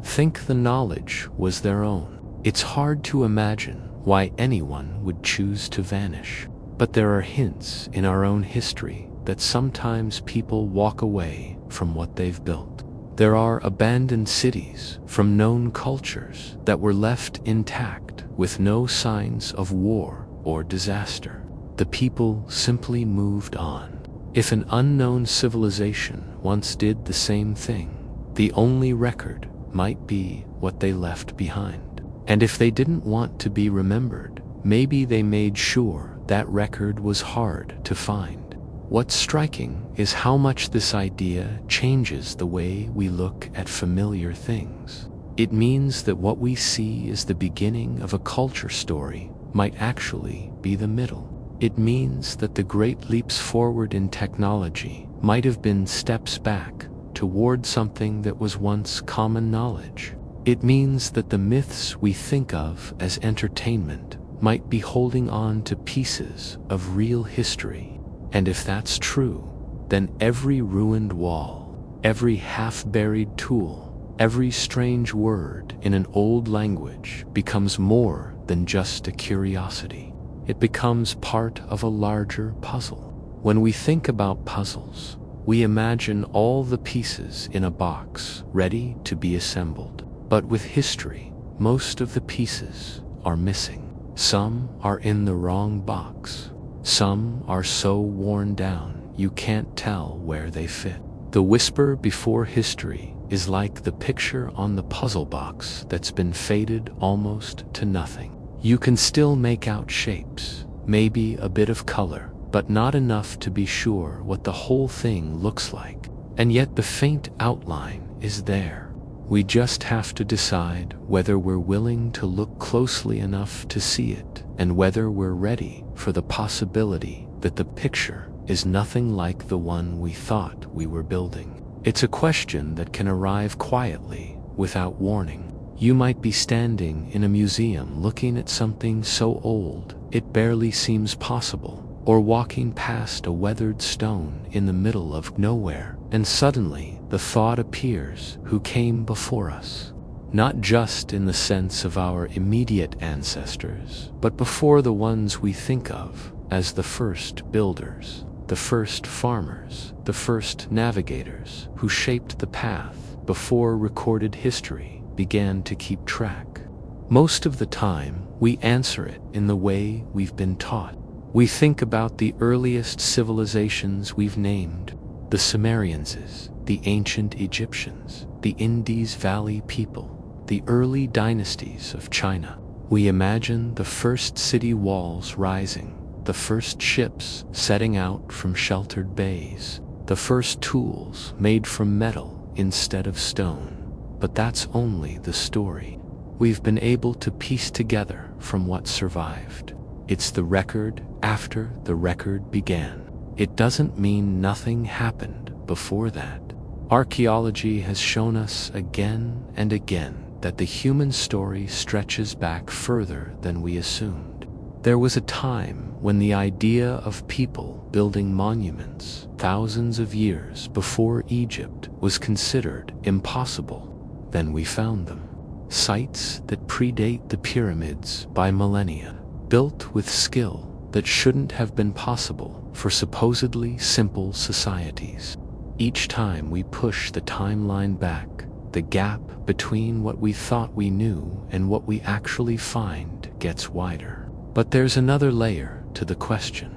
Think the knowledge was their own. It's hard to imagine why anyone would choose to vanish. But there are hints in our own history that sometimes people walk away from what they've built. There are abandoned cities from known cultures that were left intact with no signs of war or disaster. The people simply moved on. If an unknown civilization once did the same thing, the only record might be what they left behind. And if they didn't want to be remembered, maybe they made sure that record was hard to find. What's striking is how much this idea changes the way we look at familiar things. It means that what we see as the beginning of a culture story might actually be the middle. It means that the great leaps forward in technology might have been steps back toward something that was once common knowledge. It means that the myths we think of as entertainment might be holding on to pieces of real history. And if that's true, then every ruined wall, every half-buried tool, every strange word in an old language becomes more than just a curiosity. It becomes part of a larger puzzle. When we think about puzzles, we imagine all the pieces in a box ready to be assembled. But with history, most of the pieces are missing. Some are in the wrong box. Some are so worn down you can't tell where they fit. The whisper before history is like the picture on the puzzle box that's been faded almost to nothing. You can still make out shapes, maybe a bit of color, but not enough to be sure what the whole thing looks like. And yet the faint outline is there. We just have to decide whether we're willing to look closely enough to see it, and whether we're ready for the possibility that the picture is nothing like the one we thought we were building. It's a question that can arrive quietly, without warning. You might be standing in a museum looking at something so old it barely seems possible, or walking past a weathered stone in the middle of nowhere, and suddenly the thought appears: who came before us? Not just in the sense of our immediate ancestors, but before the ones we think of as the first builders, the first farmers, the first navigators who shaped the path before recorded history began to keep track. Most of the time, we answer it in the way we've been taught. We think about the earliest civilizations we've named: the Sumerians, the ancient Egyptians, the Indus Valley people, the early dynasties of China. We imagine the first city walls rising, the first ships setting out from sheltered bays, the first tools made from metal instead of stone. but that's only the story we've been able to piece together from what survived. It's the record after the record began. It doesn't mean nothing happened before that. Archaeology has shown us again and again that the human story stretches back further than we assumed. There was a time when the idea of people building monuments thousands of years before Egypt was considered impossible. Then we found them. Sites that predate the pyramids by millennia, built with skill that shouldn't have been possible for supposedly simple societies. Each time we push the timeline back, the gap between what we thought we knew and what we actually find gets wider. But there's another layer to the question.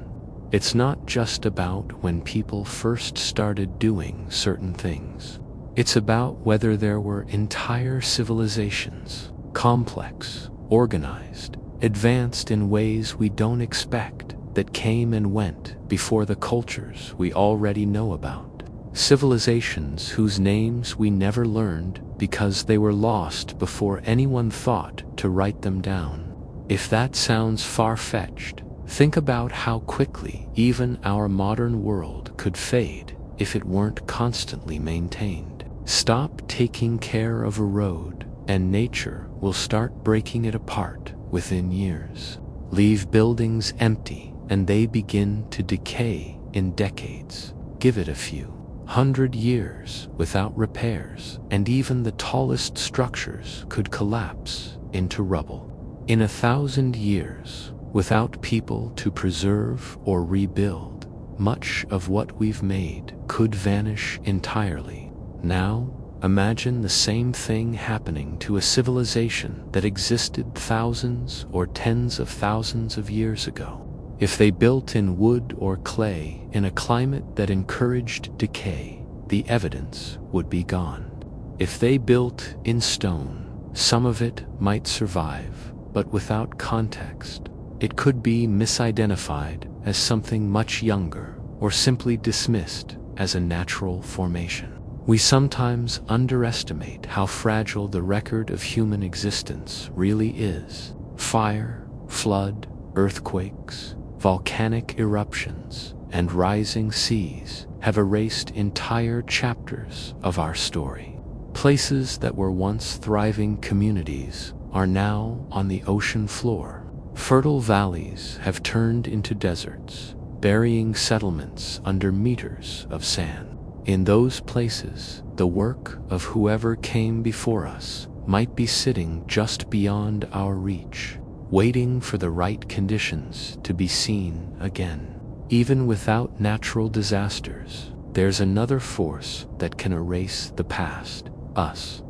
It's not just about when people first started doing certain things. It's about whether there were entire civilizations, complex, organized, advanced in ways we don't expect, that came and went before the cultures we already know about. Civilizations whose names we never learned because they were lost before anyone thought to write them down. If that sounds far-fetched, think about how quickly even our modern world could fade if it weren't constantly maintained. Stop taking care of a road, and nature will start breaking it apart within years. Leave buildings empty, and they begin to decay in decades. Give it a few 100 years without repairs, and even the tallest structures could collapse into rubble. In 1,000 years, without people to preserve or rebuild, much of what we've made could vanish entirely. Now, imagine the same thing happening to a civilization that existed thousands or tens of thousands of years ago. If they built in wood or clay in a climate that encouraged decay, the evidence would be gone. If they built in stone, some of it might survive, but without context, it could be misidentified as something much younger or simply dismissed as a natural formation. We sometimes underestimate how fragile the record of human existence really is. Fire, flood, earthquakes, volcanic eruptions, and rising seas have erased entire chapters of our story. Places that were once thriving communities are now on the ocean floor. Fertile valleys have turned into deserts, burying settlements under meters of sand. In those places, the work of whoever came before us might be sitting just beyond our reach, waiting for the right conditions to be seen again. Even without natural disasters, there's another force that can erase the past: us.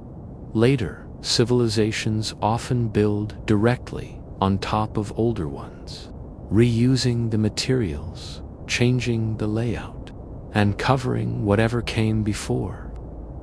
Later, civilizations often build directly on top of older ones, reusing the materials, changing the layout, and covering whatever came before.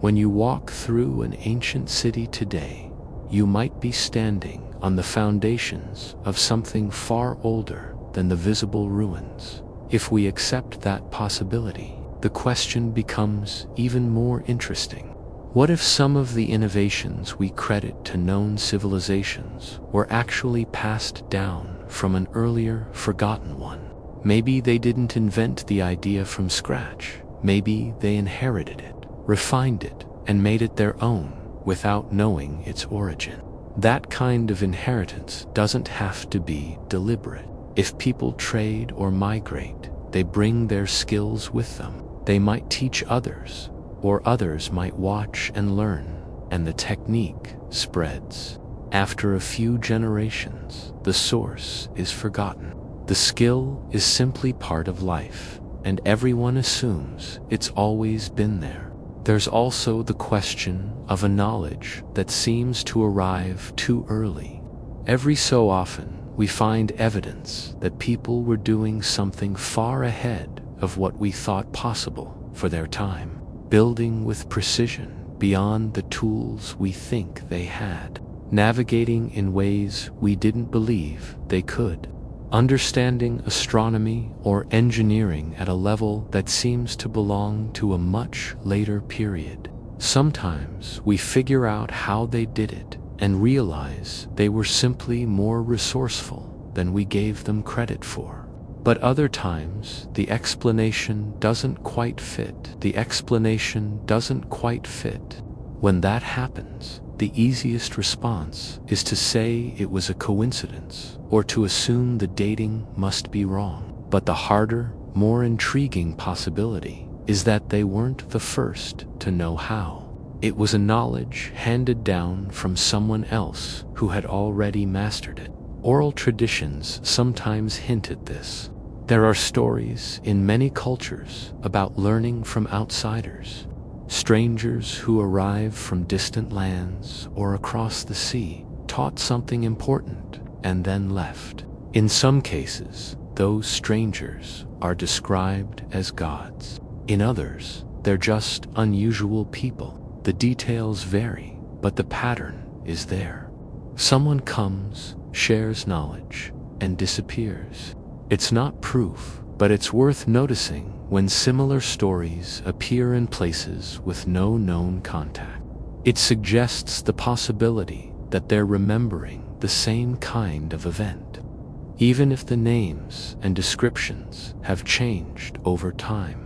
When you walk through an ancient city today, you might be standing on the foundations of something far older than the visible ruins. If we accept that possibility, the question becomes even more interesting. What if some of the innovations we credit to known civilizations were actually passed down from an earlier, forgotten one? Maybe they didn't invent the idea from scratch. Maybe they inherited it, refined it, and made it their own without knowing its origin. That kind of inheritance doesn't have to be deliberate. If people trade or migrate, they bring their skills with them. They might teach others, or others might watch and learn, and the technique spreads. After a few generations, the source is forgotten. The skill is simply part of life, and everyone assumes it's always been there. There's also the question of a knowledge that seems to arrive too early. Every so often, we find evidence that people were doing something far ahead of what we thought possible for their time, building with precision beyond the tools we think they had, navigating in ways we didn't believe they could, understanding astronomy or engineering at a level that seems to belong to a much later period. Sometimes we figure out how they did it and realize they were simply more resourceful than we gave them credit for. But other times, the explanation doesn't quite fit. When that happens, the easiest response is to say it was a coincidence or to assume the dating must be wrong. But the harder, more intriguing possibility is that they weren't the first to know how. It was a knowledge handed down from someone else who had already mastered it. Oral traditions sometimes hint at this. There are stories in many cultures about learning from outsiders, strangers who arrive from distant lands or across the sea, taught something important and then left. In some cases, those strangers are described as gods. In others, they're just unusual people. The details vary, but the pattern is there. Someone comes, shares knowledge, and disappears. It's not proof, but it's worth noticing when similar stories appear in places with no known contact. It suggests the possibility that they're remembering the same kind of event, even if the names and descriptions have changed over time.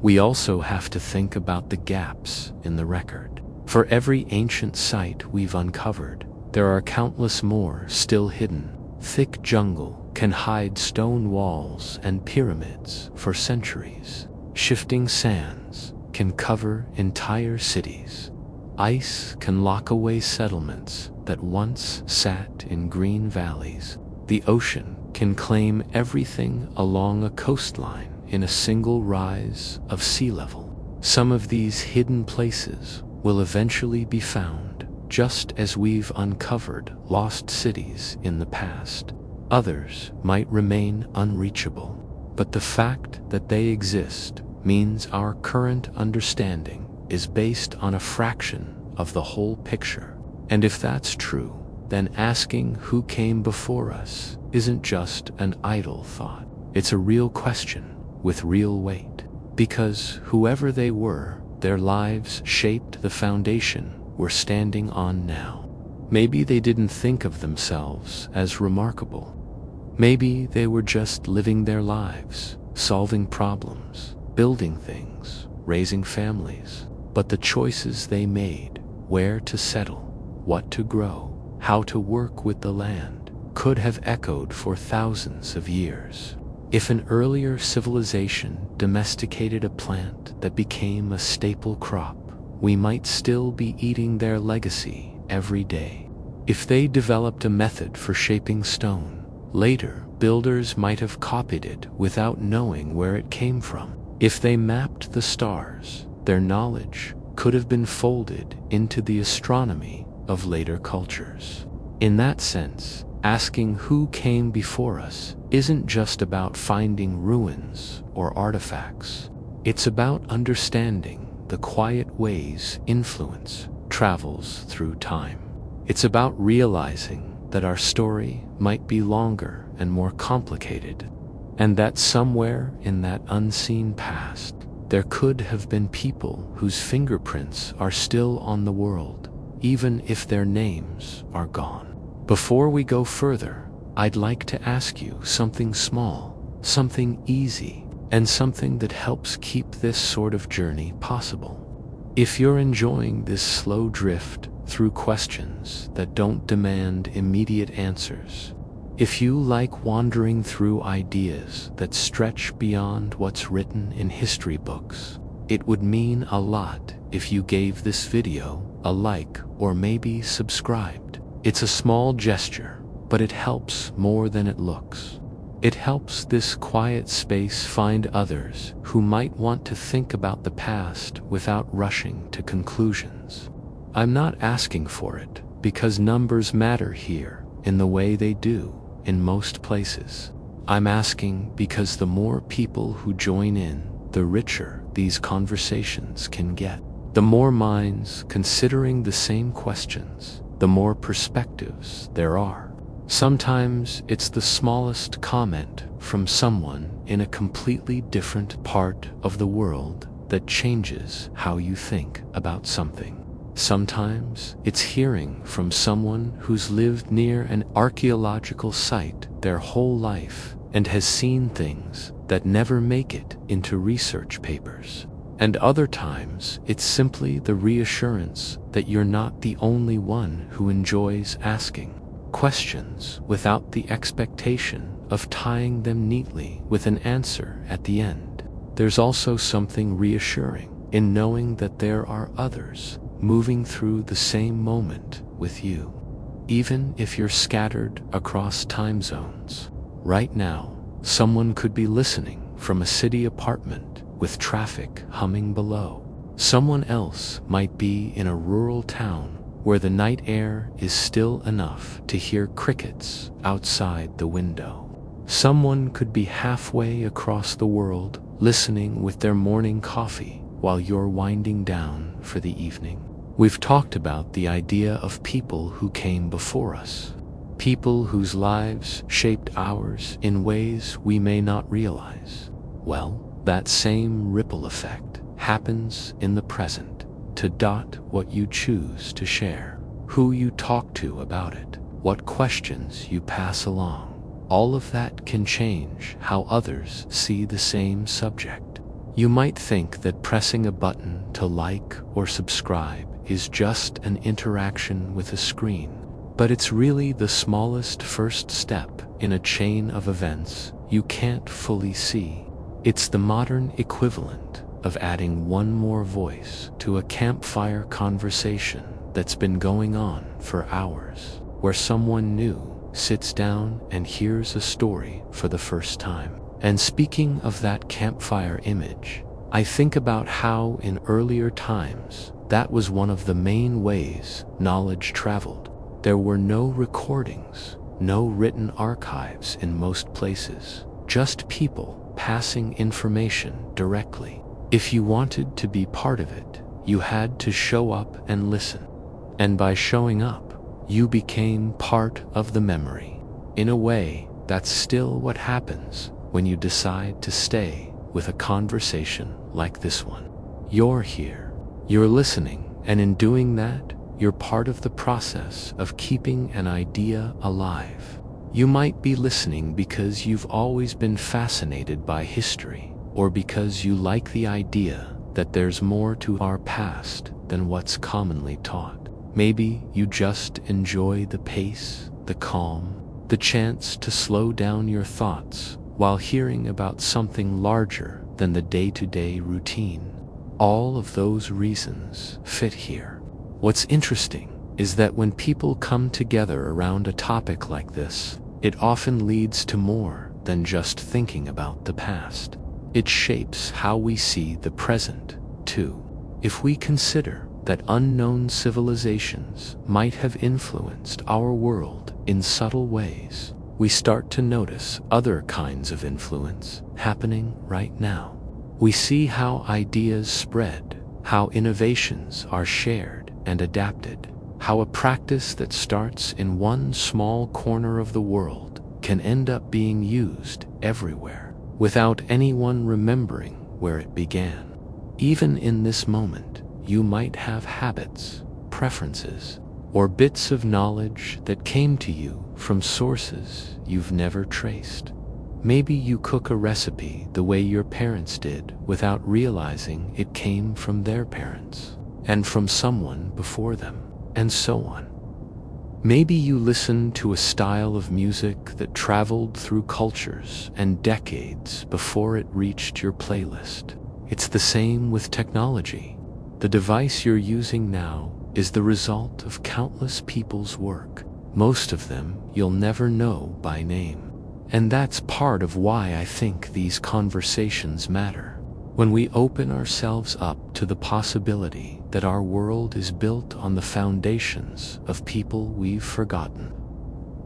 We also have to think about the gaps in the record. For every ancient site we've uncovered, there are countless more still hidden. Thick jungle can hide stone walls and pyramids for centuries. Shifting sands can cover entire cities. Ice can lock away settlements that once sat in green valleys. The ocean can claim everything along a coastline in a single rise of sea level. Some of these hidden places will eventually be found, just as we've uncovered lost cities in the past. Others might remain unreachable, but the fact that they exist means our current understanding is based on a fraction of the whole picture. And if that's true, then asking who came before us isn't just an idle thought. It's a real question with real weight, because whoever they were, their lives shaped the foundation we're standing on now. Maybe they didn't think of themselves as remarkable. Maybe they were just living their lives, solving problems, building things, raising families. But the choices they made, where to settle, what to grow, how to work with the land, could have echoed for thousands of years. If an earlier civilization domesticated a plant that became a staple crop, we might still be eating their legacy every day. If they developed a method for shaping stone, later builders might have copied it without knowing where it came from. If they mapped the stars, their knowledge could have been folded into the astronomy of later cultures. In that sense, asking who came before us isn't just about finding ruins or artifacts. It's about understanding the quiet ways influence travels through time. It's about realizing that our story might be longer and more complicated, and that somewhere in that unseen past, there could have been people whose fingerprints are still on the world, even if their names are gone. Before we go further, I'd like to ask you something small, something easy, and something that helps keep this sort of journey possible. If you're enjoying this slow drift through questions that don't demand immediate answers, if you like wandering through ideas that stretch beyond what's written in history books, it would mean a lot if you gave this video a like or maybe subscribed. It's a small gesture, but it helps more than it looks. It helps this quiet space find others who might want to think about the past without rushing to conclusions. I'm not asking for it because numbers matter here in the way they do in most places. I'm asking because the more people who join in, the richer these conversations can get. The more minds considering the same questions, the more perspectives there are. Sometimes it's the smallest comment from someone in a completely different part of the world that changes how you think about something. Sometimes it's hearing from someone who's lived near an archaeological site their whole life and has seen things that never make it into research papers. And other times, it's simply the reassurance that you're not the only one who enjoys asking questions without the expectation of tying them neatly with an answer at the end. There's also something reassuring in knowing that there are others moving through the same moment with you, even if you're scattered across time zones. Right now, someone could be listening from a city apartment with traffic humming below. Someone else might be in a rural town where the night air is still enough to hear crickets outside the window. Someone could be halfway across the world listening with their morning coffee while you're winding down for the evening. We've talked about the idea of people who came before us, people whose lives shaped ours in ways we may not realize. Well, that same ripple effect happens in the present. To dot what you choose to share, who you talk to about it, what questions you pass along. All of that can change how others see the same subject. You might think that pressing a button to like or subscribe is just an interaction with a screen, but it's really the smallest first step in a chain of events you can't fully see. It's the modern equivalent of adding one more voice to a campfire conversation that's been going on for hours, where someone new sits down and hears a story for the first time. And speaking of that campfire image, I think about how in earlier times that was one of the main ways knowledge traveled. There were no recordings, no written archives in most places, just people passing information directly. If you wanted to be part of it, you had to show up and listen. And by showing up, you became part of the memory. In a way, that's still what happens when you decide to stay with a conversation like this one. You're here, you're listening, and in doing that, you're part of the process of keeping an idea alive. You might be listening because you've always been fascinated by history, or because you like the idea that there's more to our past than what's commonly taught. Maybe you just enjoy the pace, the calm, the chance to slow down your thoughts while hearing about something larger than the day-to-day routine. All of those reasons fit here. What's interesting is that when people come together around a topic like this, it often leads to more than just thinking about the past. It shapes how we see the present, too. If we consider that unknown civilizations might have influenced our world in subtle ways, we start to notice other kinds of influence happening right now. We see how ideas spread, how innovations are shared and adapted, how a practice that starts in one small corner of the world can end up being used everywhere, without anyone remembering where it began. Even in this moment, you might have habits, preferences, or bits of knowledge that came to you from sources you've never traced. Maybe you cook a recipe the way your parents did without realizing it came from their parents, and from someone before them, and so on. Maybe you listen to a style of music that traveled through cultures and decades before it reached your playlist. It's the same with technology. The device you're using now is the result of countless people's work. Most of them you'll never know by name. And that's part of why I think these conversations matter. When we open ourselves up to the possibility that our world is built on the foundations of people we've forgotten,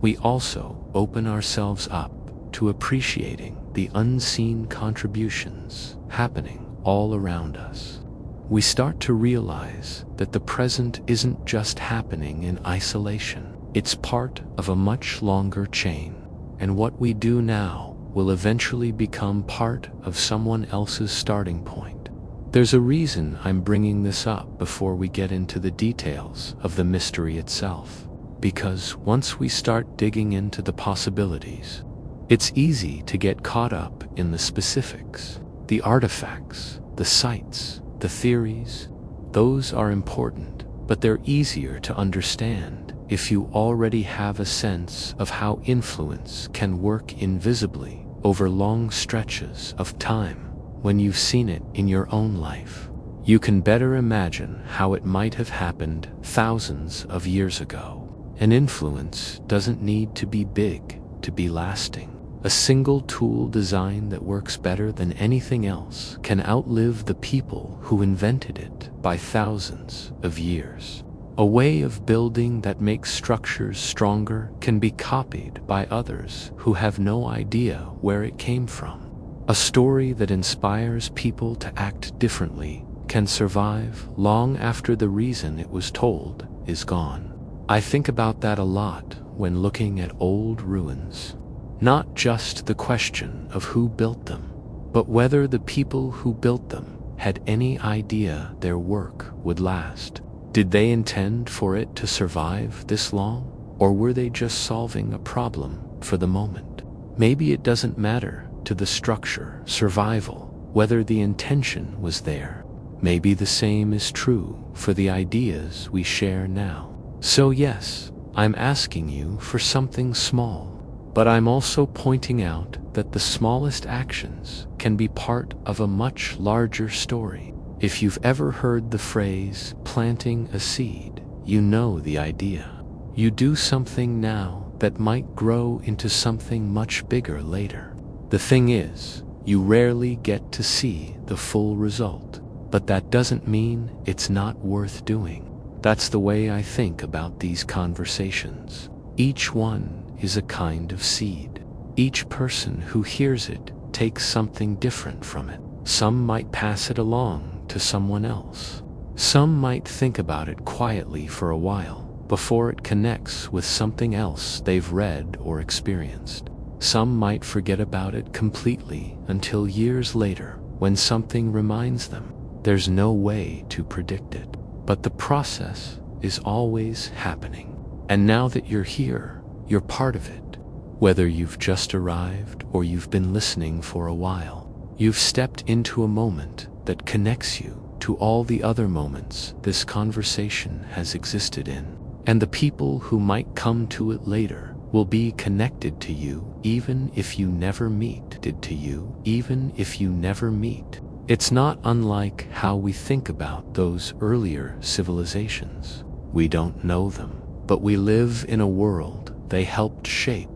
we also open ourselves up to appreciating the unseen contributions happening all around us. We start to realize that the present isn't just happening in isolation. It's part of a much longer chain, and what we do now will eventually become part of someone else's starting point. There's a reason I'm bringing this up before we get into the details of the mystery itself, because once we start digging into the possibilities, it's easy to get caught up in the specifics. The artifacts, the sites, the theories, those are important, but they're easier to understand if you already have a sense of how influence can work invisibly over long stretches of time. When you've seen it in your own life, you can better imagine how it might have happened thousands of years ago. An influence doesn't need to be big to be lasting. A single tool design that works better than anything else can outlive the people who invented it by thousands of years. A way of building that makes structures stronger can be copied by others who have no idea where it came from. A story that inspires people to act differently can survive long after the reason it was told is gone. I think about that a lot when looking at old ruins. Not just the question of who built them, but whether the people who built them had any idea their work would last. Did they intend for it to survive this long, or were they just solving a problem for the moment? Maybe it doesn't matter to the structure, survival, whether the intention was there. Maybe the same is true for the ideas we share now. So yes, I'm asking you for something small, but I'm also pointing out that the smallest actions can be part of a much larger story. If you've ever heard the phrase, planting a seed, you know the idea. You do something now that might grow into something much bigger later. The thing is, you rarely get to see the full result, but that doesn't mean it's not worth doing. That's the way I think about these conversations. Each one is a kind of seed. Each person who hears it takes something different from it. Some might pass it along to someone else. Some might think about it quietly for a while before it connects with something else they've read or experienced. Some might forget about it completely until years later when something reminds them. There's no way to predict it, but the process is always happening. And now that you're here, you're part of it. Whether you've just arrived or you've been listening for a while, you've stepped into a moment that connects you to all the other moments this conversation has existed in. And the people who might come to it later will be connected to you even if you never meet. It's not unlike how we think about those earlier civilizations. We don't know them, but we live in a world they helped shape.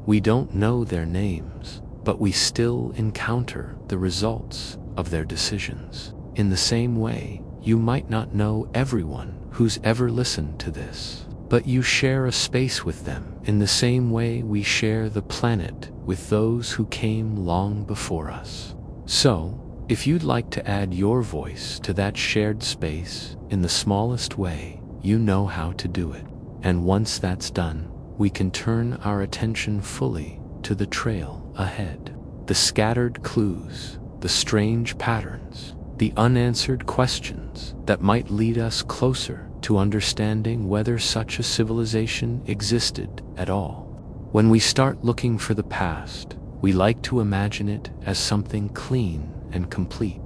We don't know their names, but we still encounter the results of their decisions. In the same way, you might not know everyone who's ever listened to this, but you share a space with them in the same way we share the planet with those who came long before us. So, if you'd like to add your voice to that shared space in the smallest way, you know how to do it. And once that's done, we can turn our attention fully to the trail ahead. The scattered clues, the strange patterns, the unanswered questions that might lead us closer to understanding whether such a civilization existed at all. When we start looking for the past, we like to imagine it as something clean and complete.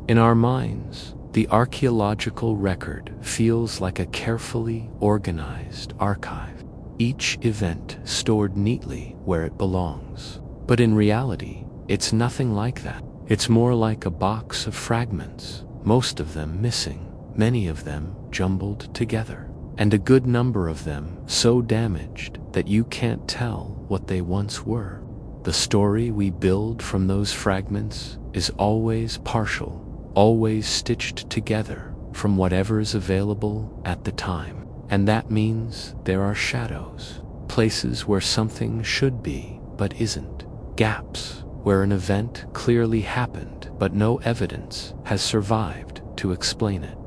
In our minds, the archaeological record feels like a carefully organized archive, each event stored neatly where it belongs. But in reality, it's nothing like that. It's more like a box of fragments, most of them missing, many of them jumbled together, and a good number of them so damaged that you can't tell what they once were. The story we build from those fragments is always partial, always stitched together from whatever's available at the time. And that means there are shadows, places where something should be but isn't, gaps where an event clearly happened but no evidence has survived to explain it.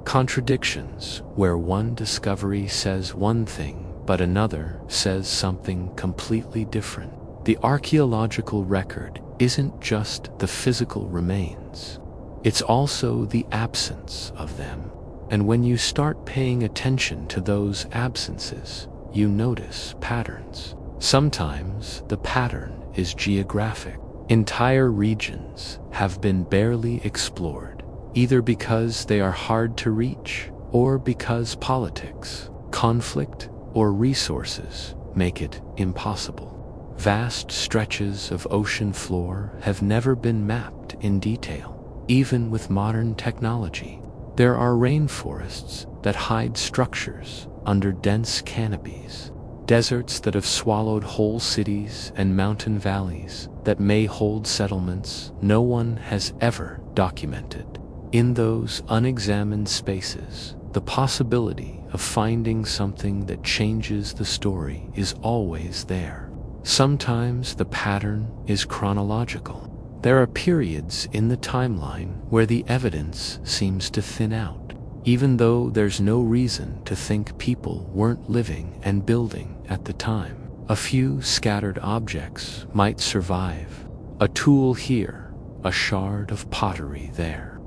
Contradictions where one discovery says one thing but another says something completely different. The archaeological record isn't just the physical remains. It's also the absence of them. And when you start paying attention to those absences, you notice patterns. Sometimes the pattern is geographic. Entire regions have been barely explored, either because they are hard to reach or because politics, conflict, or resources make it impossible. Vast stretches of ocean floor have never been mapped in detail. Even with modern technology, there are rainforests that hide structures under dense canopies, deserts that have swallowed whole cities, and mountain valleys that may hold settlements no one has ever documented. In those unexamined spaces, the possibility of finding something that changes the story is always there. Sometimes the pattern is chronological. There are periods in the timeline where the evidence seems to thin out, even though there's no reason to think people weren't living and building at the time. A few scattered objects might survive, a tool here, a shard of pottery there,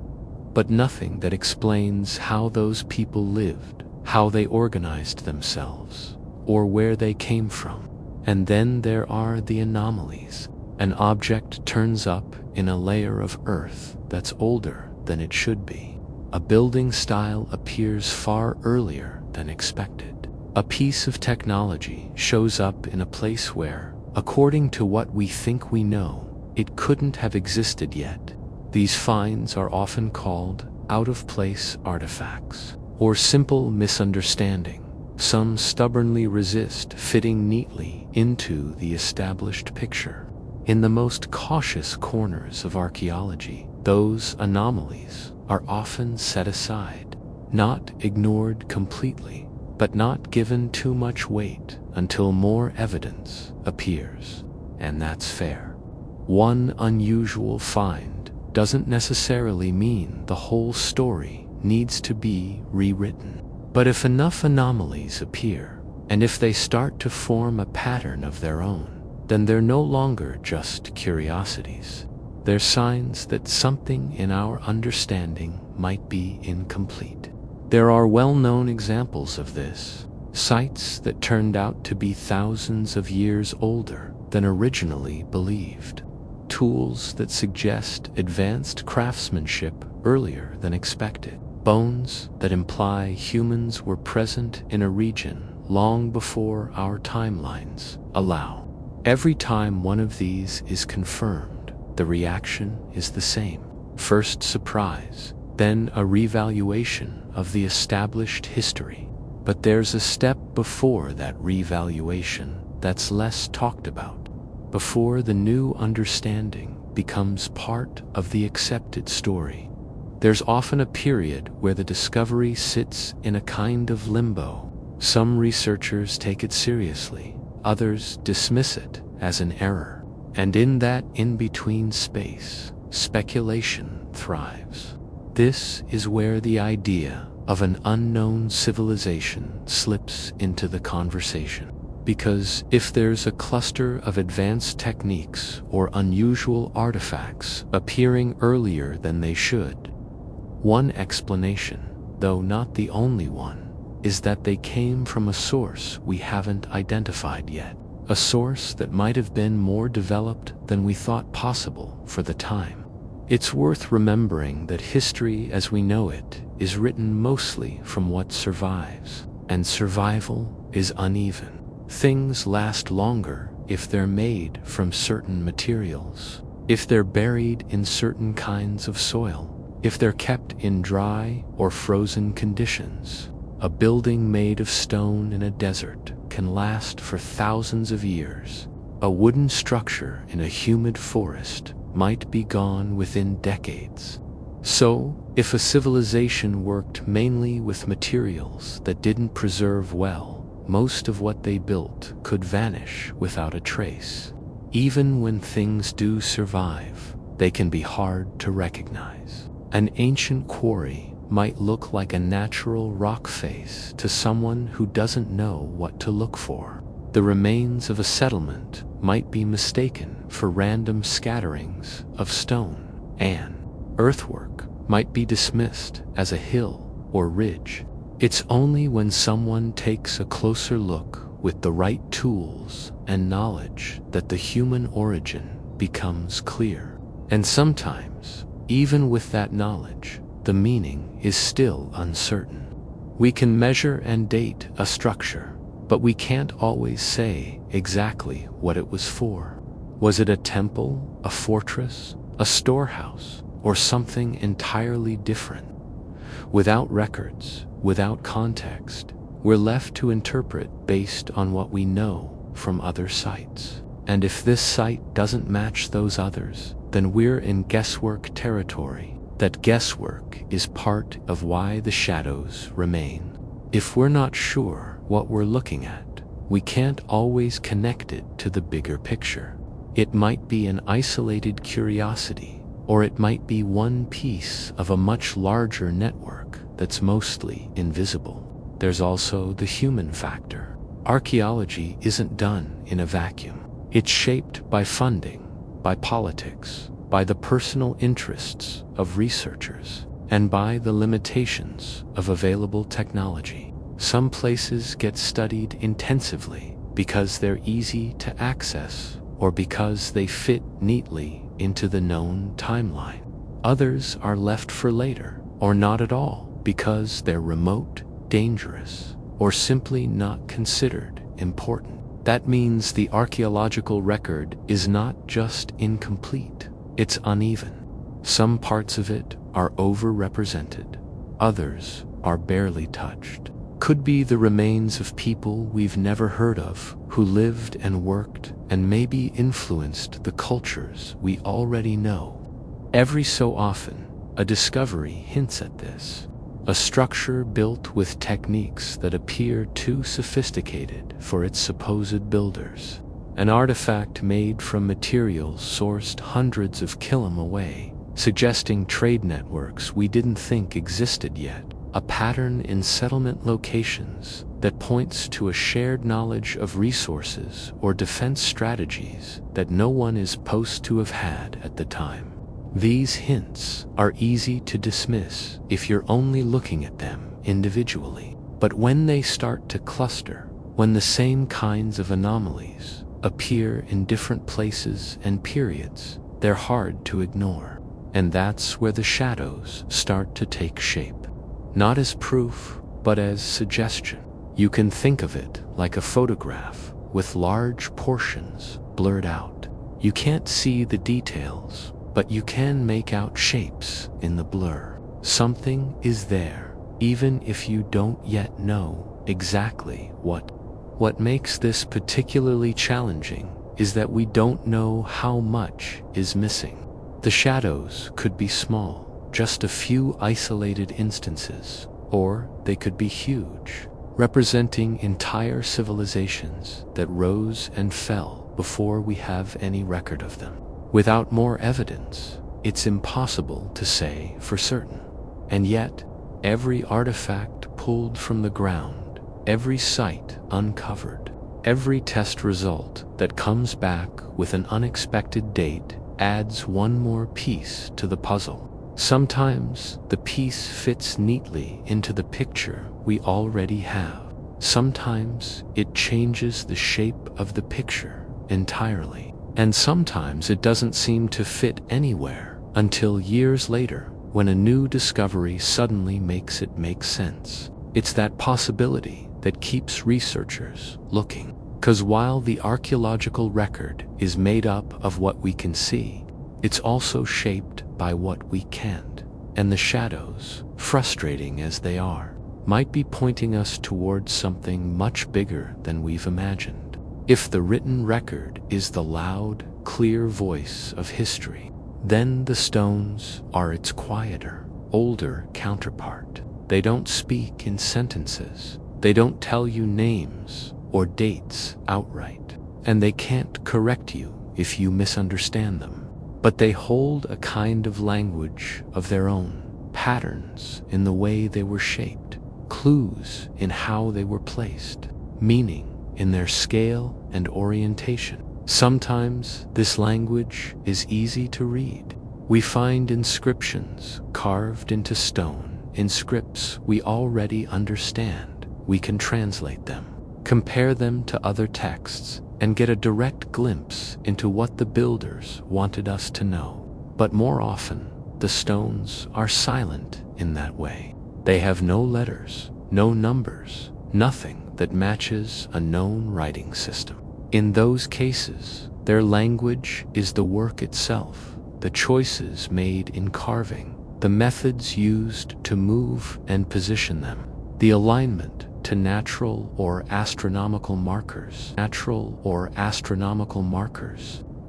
but nothing that explains how those people lived, how they organized themselves, or where they came from. And then there are the anomalies. An object turns up in a layer of earth that's older than it should be. A building style appears far earlier than expected. A piece of technology shows up in a place where, according to what we think we know, it couldn't have existed yet. These finds are often called out-of-place artifacts, or simple misunderstanding. Some stubbornly resist fitting neatly into the established picture. In the most cautious corners of archaeology, those anomalies are often set aside, not ignored completely, but not given too much weight until more evidence appears. And that's fair. One unusual find doesn't necessarily mean the whole story needs to be rewritten. But if enough anomalies appear, and if they start to form a pattern of their own, then they're no longer just curiosities. They're signs that something in our understanding might be incomplete. There are well-known examples of this, sites that turned out to be thousands of years older than originally believed, tools that suggest advanced craftsmanship earlier than expected, bones that imply humans were present in a region long before our timelines allow. Every time one of these is confirmed, the reaction is the same. First surprise, then a revaluation of the established history. But there's a step before that revaluation that's less talked about, before the new understanding becomes part of the accepted story. There's often a period where the discovery sits in a kind of limbo. Some researchers take it seriously, others dismiss it as an error. And in that in-between space, speculation thrives. This is where the idea of an unknown civilization slips into the conversation. Because if there's a cluster of advanced techniques or unusual artifacts appearing earlier than they should, one explanation, though not the only one, is that they came from a source we haven't identified yet. A source that might have been more developed than we thought possible for the time. It's worth remembering that history as we know it is written mostly from what survives, and survival is uneven. Things last longer if they're made from certain materials, if they're buried in certain kinds of soil, if they're kept in dry or frozen conditions. A building made of stone in a desert can last for thousands of years. A wooden structure in a humid forest might be gone within decades. So, if a civilization worked mainly with materials that didn't preserve well, most of what they built could vanish without a trace. Even when things do survive, they can be hard to recognize. An ancient quarry might look like a natural rock face to someone who doesn't know what to look for. The remains of a settlement might be mistaken for random scatterings of stone and earthwork might be dismissed as a hill or ridge. It's only when someone takes a closer look with the right tools and knowledge that the human origin becomes clear. And sometimes, even with that knowledge, the meaning is still uncertain. We can measure and date a structure, but we can't always say exactly what it was for. Was it a temple, a fortress, a storehouse, or something entirely different? Without records, without context, we're left to interpret based on what we know from other sites. And if this site doesn't match those others, then we're in guesswork territory. That guesswork is part of why the shadows remain. If we're not sure what we're looking at, we can't always connect it to the bigger picture. It might be an isolated curiosity, or it might be one piece of a much larger network that's mostly invisible. There's also the human factor. Archaeology isn't done in a vacuum. It's shaped by funding, by politics, by the personal interests of researchers, and by the limitations of available technology. Some places get studied intensively because they're easy to access or because they fit neatly into the known timeline. Others are left for later, or not at all, because they're remote, dangerous, or simply not considered important. That means the archaeological record is not just incomplete, it's uneven. Some parts of it are overrepresented, others are barely touched. Could be the remains of people we've never heard of who lived and worked and maybe influenced the cultures we already know. Every so often, a discovery hints at this. A structure built with techniques that appear too sophisticated for its supposed builders. An artifact made from materials sourced hundreds of km away, suggesting trade networks we didn't think existed yet. A pattern in settlement locations that points to a shared knowledge of resources or defense strategies that no one is supposed to have had at the time. These hints are easy to dismiss if you're only looking at them individually. But when they start to cluster, when the same kinds of anomalies appear in different places and periods, they're hard to ignore. And that's where the shadows start to take shape. Not as proof, but as suggestion. You can think of it like a photograph with large portions blurred out. You can't see the details, but you can make out shapes in the blur. Something is there, even if you don't yet know exactly what. What makes this particularly challenging is that we don't know how much is missing. The shadows could be small, just a few isolated instances, or they could be huge, representing entire civilizations that rose and fell before we have any record of them. Without more evidence, it's impossible to say for certain. And yet, every artifact pulled from the ground, every site uncovered, every test result that comes back with an unexpected date adds one more piece to the puzzle. Sometimes the piece fits neatly into the picture we already have. Sometimes it changes the shape of the picture entirely. And sometimes it doesn't seem to fit anywhere until years later, when a new discovery suddenly makes it make sense. It's that possibility that keeps researchers looking. Because while the archaeological record is made up of what we can see, it's also shaped by what we can't. And the shadows, frustrating as they are, might be pointing us towards something much bigger than we've imagined. If the written record is the loud, clear voice of history, then the stones are its quieter, older counterpart. They don't speak in sentences. They don't tell you names or dates outright. And they can't correct you if you misunderstand them. But they hold a kind of language of their own, patterns in the way they were shaped, clues in how they were placed, meaning in their scale and orientation. Sometimes this language is easy to read, We find inscriptions carved into stone in scripts we already understand. We can translate them, compare them to other texts, and get a direct glimpse into what the builders wanted us to know. But more often, the stones are silent in that way. They have no letters, no numbers, nothing that matches a known writing system. In those cases, their language is the work itself, the choices made in carving, the methods used to move and position them, the alignment to natural or astronomical markers.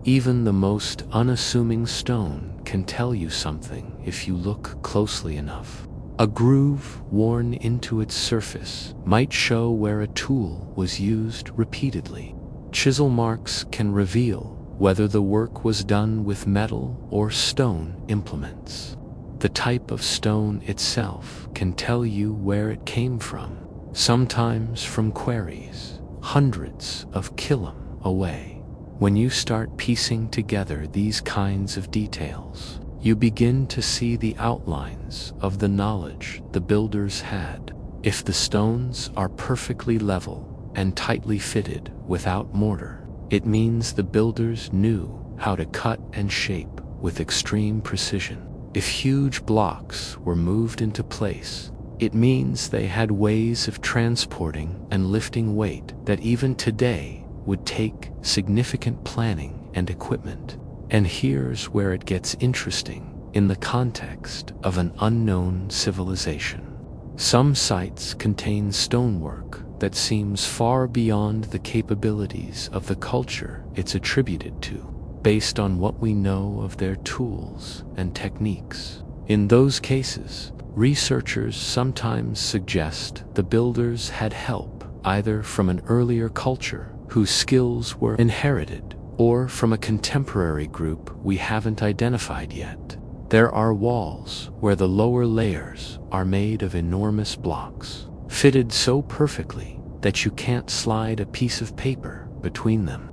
Even the most unassuming stone can tell you something if you look closely enough. A groove worn into its surface might show where a tool was used repeatedly. Chisel marks can reveal whether the work was done with metal or stone implements. The type of stone itself can tell you where it came from, sometimes from quarries hundreds of kilometers away. When you start piecing together these kinds of details, you begin to see the outlines of the knowledge the builders had. If the stones are perfectly level and tightly fitted without mortar, it means the builders knew how to cut and shape with extreme precision. If huge blocks were moved into place, it means they had ways of transporting and lifting weight that even today would take significant planning and equipment. And here's where it gets interesting in the context of an unknown civilization. Some sites contain stonework that seems far beyond the capabilities of the culture it's attributed to, based on what we know of their tools and techniques. In those cases, researchers sometimes suggest the builders had help either from an earlier culture whose skills were inherited, or from a contemporary group we haven't identified yet. There are walls where the lower layers are made of enormous blocks, fitted so perfectly that you can't slide a piece of paper between them,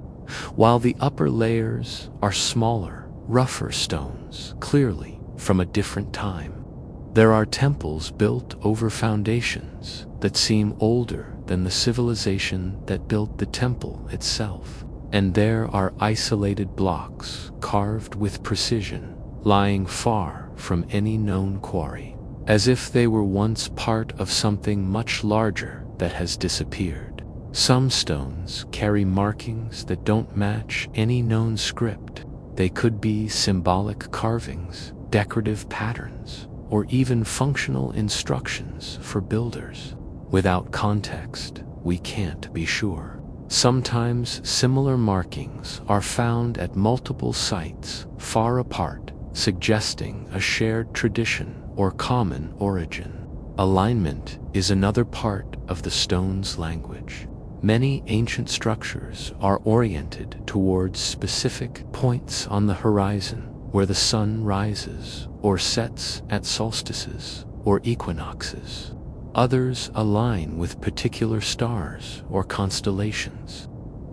while the upper layers are smaller, rougher stones, clearly from a different time. There are temples built over foundations that seem older than the civilization that built the temple itself. And there are isolated blocks carved with precision, lying far from any known quarry, as if they were once part of something much larger that has disappeared. Some stones carry markings that don't match any known script. They could be symbolic carvings, decorative patterns, or even functional instructions for builders. Without context, we can't be sure. Sometimes similar markings are found at multiple sites far apart, suggesting a shared tradition or common origin. Alignment is another part of the stone's language. Many ancient structures are oriented towards specific points on the horizon where the sun rises or sets at solstices or equinoxes. Others align with particular stars or constellations.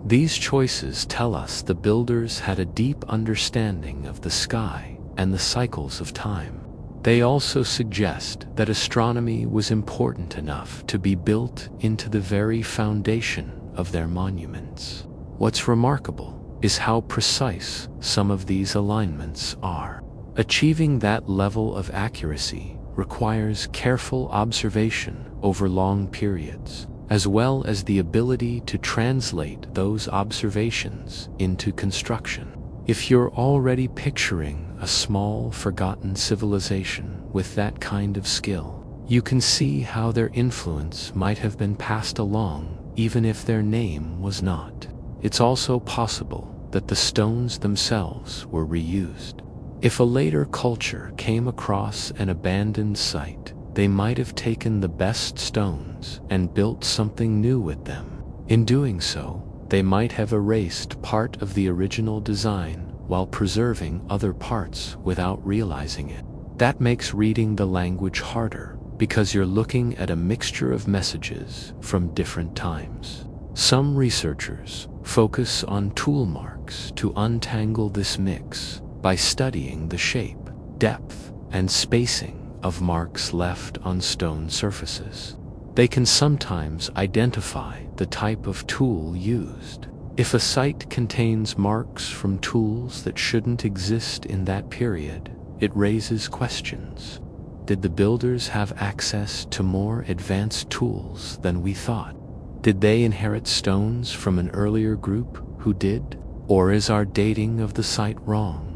These choices tell us the builders had a deep understanding of the sky and the cycles of time. They also suggest that astronomy was important enough to be built into the very foundation of their monuments. What's remarkable is how precise some of these alignments are. Achieving that level of accuracy requires careful observation over long periods, as well as the ability to translate those observations into construction. If you're already picturing a small, forgotten civilization with that kind of skill, you can see how their influence might have been passed along even if their name was not. It's also possible that the stones themselves were reused. If a later culture came across an abandoned site, they might have taken the best stones and built something new with them. In doing so, they might have erased part of the original design while preserving other parts without realizing it. That makes reading the language harder because you're looking at a mixture of messages from different times. Some researchers focus on tool marks to untangle this mix by studying the shape, depth, and spacing of marks left on stone surfaces. They can sometimes identify the type of tool used. If a site contains marks from tools that shouldn't exist in that period, it raises questions. Did the builders have access to more advanced tools than we thought? Did they inherit stones from an earlier group who did? Or is our dating of the site wrong?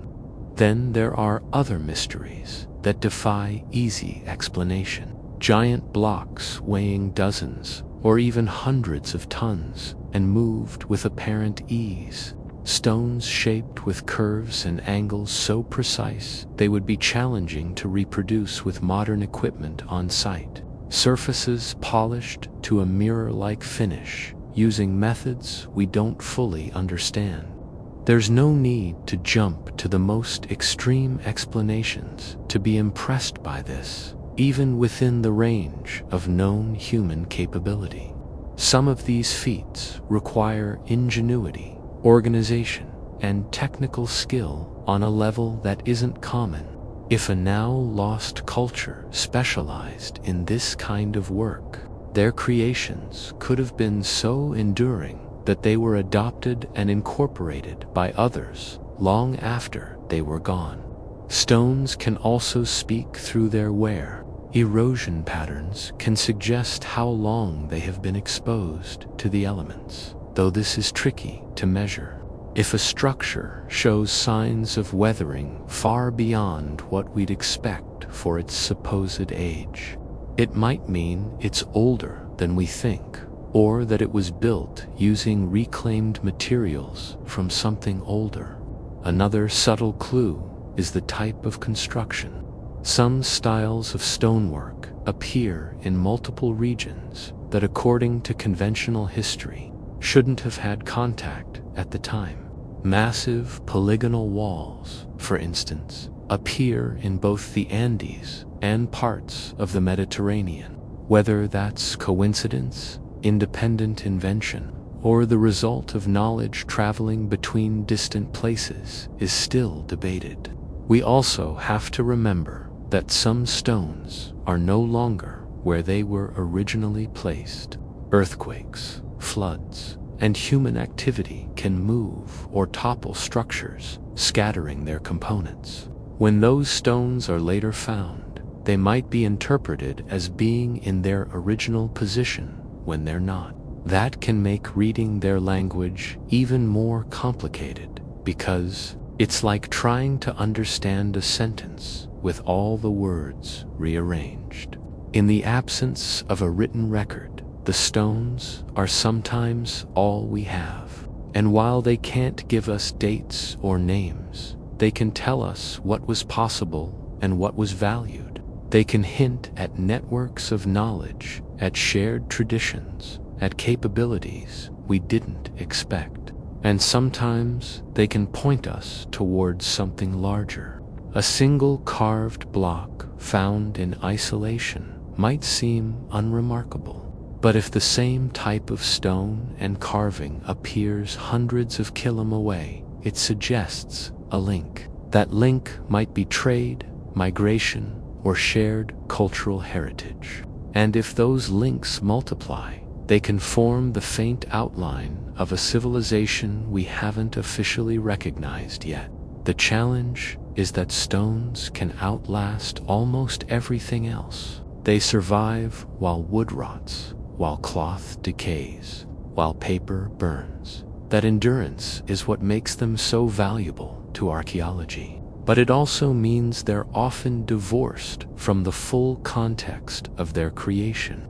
Then there are other mysteries that defy easy explanation. Giant blocks weighing dozens or even hundreds of tons and moved with apparent ease. Stones shaped with curves and angles so precise they would be challenging to reproduce with modern equipment on site. Surfaces polished to a mirror-like finish using methods we don't fully understand. There's no need to jump to the most extreme explanations to be impressed by this, even within the range of known human capability. Some of these feats require ingenuity, organization, and technical skill on a level that isn't common. If a now lost culture specialized in this kind of work, their creations could have been so enduring that they were adopted and incorporated by others long after they were gone. Stones can also speak through their wear. Erosion patterns can suggest how long they have been exposed to the elements, though this is tricky to measure. If a structure shows signs of weathering far beyond what we'd expect for its supposed age, it might mean it's older than we think, or that it was built using reclaimed materials from something older. Another subtle clue is the type of construction. Some styles of stonework appear in multiple regions that, according to conventional history, shouldn't have had contact at the time. Massive polygonal walls, for instance, appear in both the Andes and parts of the Mediterranean. Whether that's coincidence, independent invention, or the result of knowledge traveling between distant places is still debated. We also have to remember that some stones are no longer where they were originally placed. Earthquakes, floods, and human activity can move or topple structures, scattering their components. When those stones are later found, they might be interpreted as being in their original position when they're not. That can make reading their language even more complicated, because it's like trying to understand a sentence with all the words rearranged. In the absence of a written record, the stones are sometimes all we have. And while they can't give us dates or names, they can tell us what was possible and what was valued. They can hint at networks of knowledge, at shared traditions, at capabilities we didn't expect. And sometimes they can point us towards something larger. A single carved block found in isolation might seem unremarkable. But if the same type of stone and carving appears hundreds of kilometers away, it suggests a link. That link might be trade, migration, or shared cultural heritage. And if those links multiply, they can form the faint outline of a civilization we haven't officially recognized yet. The challenge is that stones can outlast almost everything else. They survive while wood rots, while cloth decays, while paper burns. That endurance is what makes them so valuable to archaeology. But it also means they're often divorced from the full context of their creation.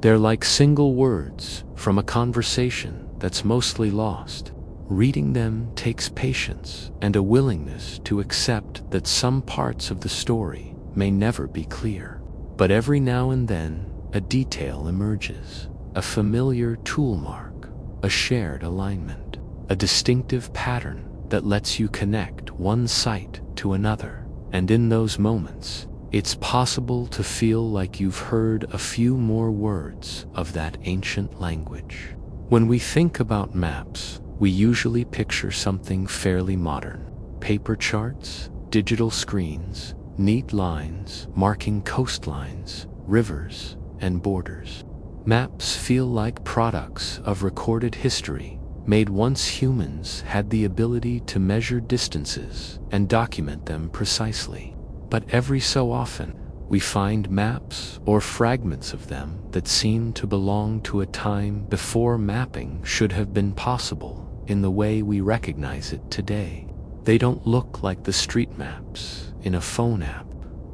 They're like single words from a conversation that's mostly lost. Reading them takes patience and a willingness to accept that some parts of the story may never be clear. But every now and then, a detail emerges, a familiar tool mark, a shared alignment, a distinctive pattern that lets you connect one site to another. And in those moments, it's possible to feel like you've heard a few more words of that ancient language. When we think about maps, we usually picture something fairly modern. Paper charts, digital screens, neat lines marking coastlines, rivers, and borders. Maps feel like products of recorded history, made once humans had the ability to measure distances and document them precisely. But every so often, we find maps or fragments of them that seem to belong to a time before mapping should have been possible in the way we recognize it today. They don't look like the street maps in a phone app,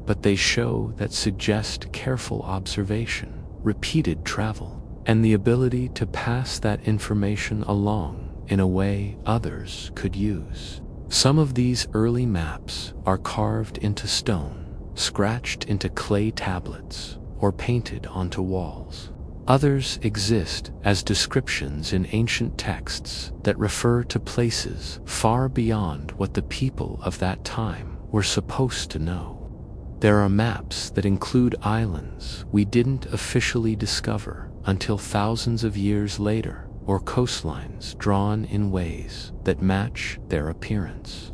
but they show that suggest careful observation, repeated travel, and the ability to pass that information along in a way others could use. Some of these early maps are carved into stone, scratched into clay tablets, or painted onto walls. Others exist as descriptions in ancient texts that refer to places far beyond what the people of that time were supposed to know. There are maps that include islands we didn't officially discover until thousands of years later, or coastlines drawn in ways that match their appearance.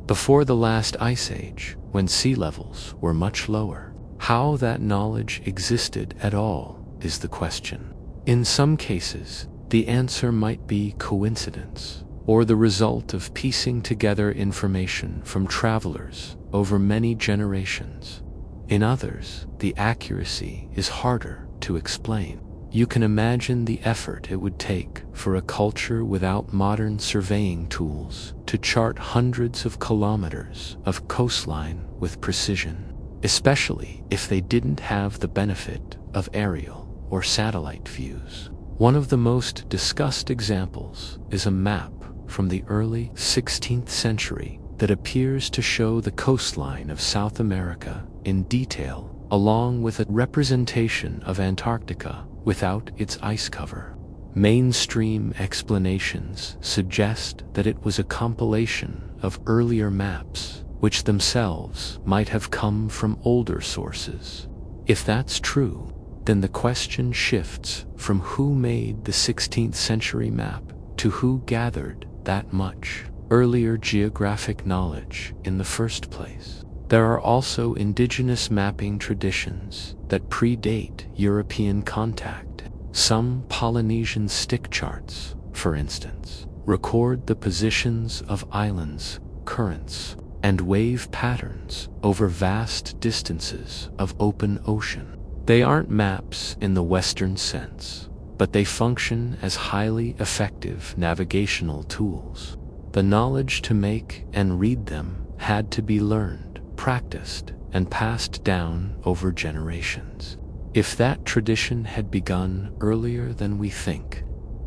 Before the last ice age, when sea levels were much lower, how that knowledge existed at all is the question. In some cases, the answer might be coincidence, or the result of piecing together information from travelers over many generations. In others, the accuracy is harder to explain. You can imagine the effort it would take for a culture without modern surveying tools to chart hundreds of kilometers of coastline with precision, especially if they didn't have the benefit of aerial or satellite views. One of the most discussed examples is a map from the early 16th century that appears to show the coastline of South America in detail, along with a representation of Antarctica without its ice cover. Mainstream explanations suggest that it was a compilation of earlier maps, which themselves might have come from older sources. If that's true, then the question shifts from who made the 16th century map to who gathered that much earlier geographic knowledge in the first place. There are also indigenous mapping traditions that predate European contact. Some Polynesian stick charts, for instance, record the positions of islands, currents, and wave patterns over vast distances of open ocean. They aren't maps in the Western sense, but they function as highly effective navigational tools. The knowledge to make and read them had to be learned, practiced, and passed down over generations. If that tradition had begun earlier than we think,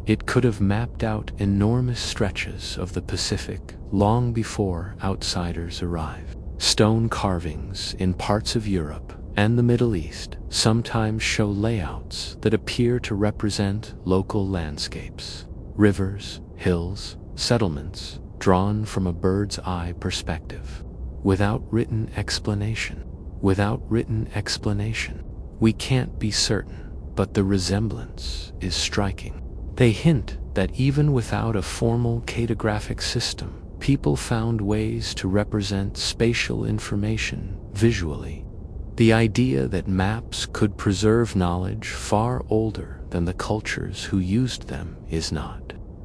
it could have mapped out enormous stretches of the Pacific long before outsiders arrived. Stone carvings in parts of Europe and the Middle East sometimes show layouts that appear to represent local landscapes, rivers, hills, settlements, drawn from a bird's eye perspective. Without written explanation, we can't be certain, but the resemblance is striking. They hint that even without a formal cartographic system, people found ways to represent spatial information visually. The idea that maps could preserve knowledge far older than the cultures who used them is not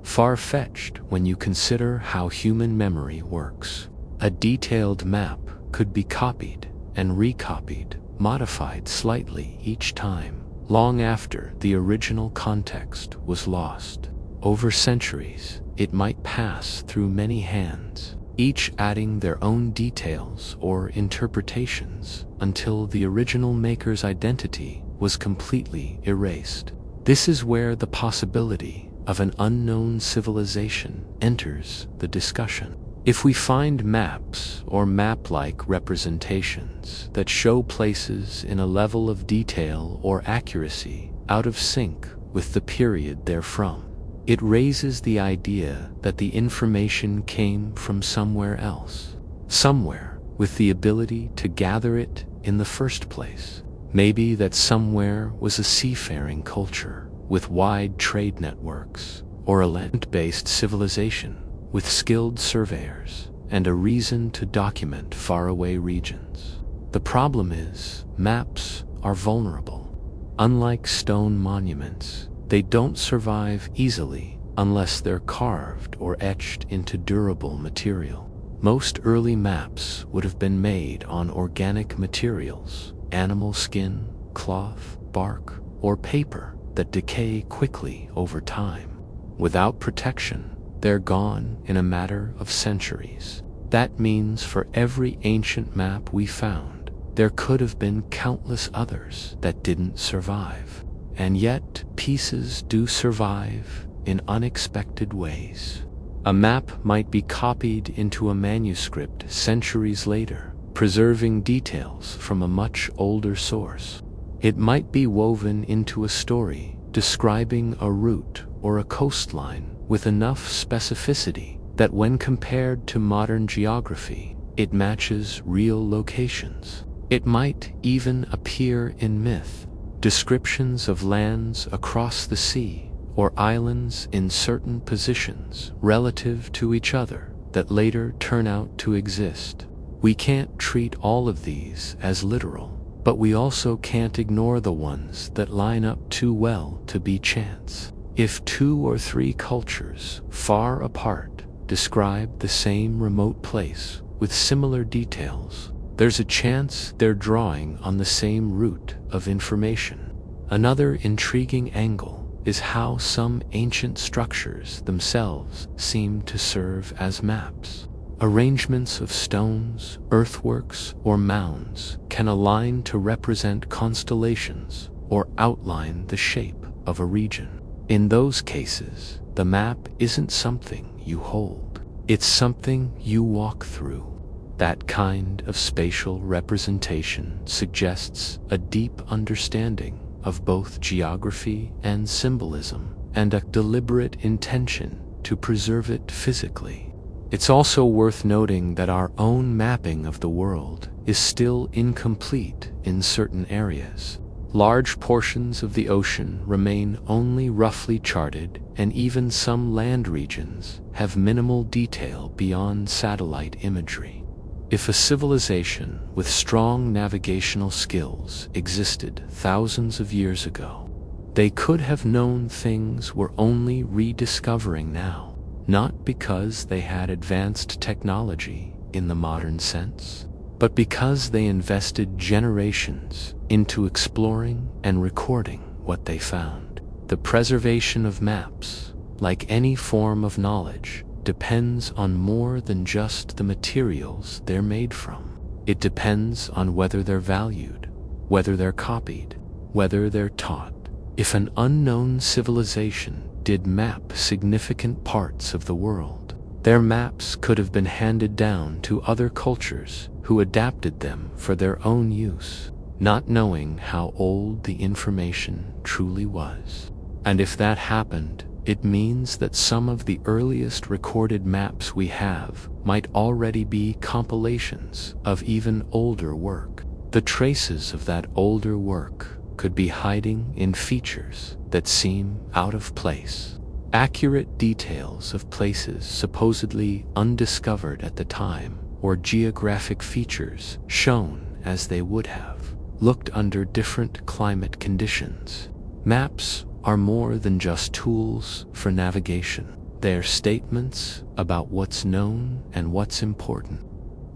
far-fetched when you consider how human memory works. A detailed map could be copied and recopied, modified slightly each time, long after the original context was lost. Over centuries, it might pass through many hands, each adding their own details or interpretations until the original maker's identity was completely erased. This is where the possibility of an unknown civilization enters the discussion. If we find maps or map-like representations that show places in a level of detail or accuracy out of sync with the period they're from, it raises the idea that the information came from somewhere else, somewhere with the ability to gather it in the first place. Maybe that somewhere was a seafaring culture with wide trade networks, or a land-based civilization with skilled surveyors and a reason to document faraway regions. The problem is, maps are vulnerable. Unlike stone monuments, they don't survive easily unless they're carved or etched into durable material. Most early maps would have been made on organic materials, animal skin, cloth, bark, or paper that decay quickly over time. Without protection, they're gone in a matter of centuries. That means for every ancient map we found, there could have been countless others that didn't survive. And yet, pieces do survive in unexpected ways. A map might be copied into a manuscript centuries later, preserving details from a much older source. It might be woven into a story describing a route or a coastline with enough specificity that when compared to modern geography, it matches real locations. It might even appear in myth, descriptions of lands across the sea or islands in certain positions relative to each other that later turn out to exist. We can't treat all of these as literal, but we also can't ignore the ones that line up too well to be chance. If 2 or 3 cultures far apart describe the same remote place with similar details, there's a chance they're drawing on the same route of information. Another intriguing angle is how some ancient structures themselves seem to serve as maps. Arrangements of stones, earthworks, or mounds can align to represent constellations or outline the shape of a region. In those cases, the map isn't something you hold. It's something you walk through. That kind of spatial representation suggests a deep understanding of both geography and symbolism, and a deliberate intention to preserve it physically. It's also worth noting that our own mapping of the world is still incomplete in certain areas. Large portions of the ocean remain only roughly charted, and even some land regions have minimal detail beyond satellite imagery. If a civilization with strong navigational skills existed thousands of years ago, they could have known things we're only rediscovering now, not because they had advanced technology in the modern sense, but because they invested generations into exploring and recording what they found. The preservation of maps, like any form of knowledge, depends on more than just the materials they're made from. It depends on whether they're valued, whether they're copied, whether they're taught. If an unknown civilization did map significant parts of the world, their maps could have been handed down to other cultures who adapted them for their own use, not knowing how old the information truly was. And if that happened, it means that some of the earliest recorded maps we have might already be compilations of even older work. The traces of that older work could be hiding in features that seem out of place. Accurate details of places supposedly undiscovered at the time, or geographic features shown as they would have looked under different climate conditions. Maps are more than just tools for navigation. They're statements about what's known and what's important.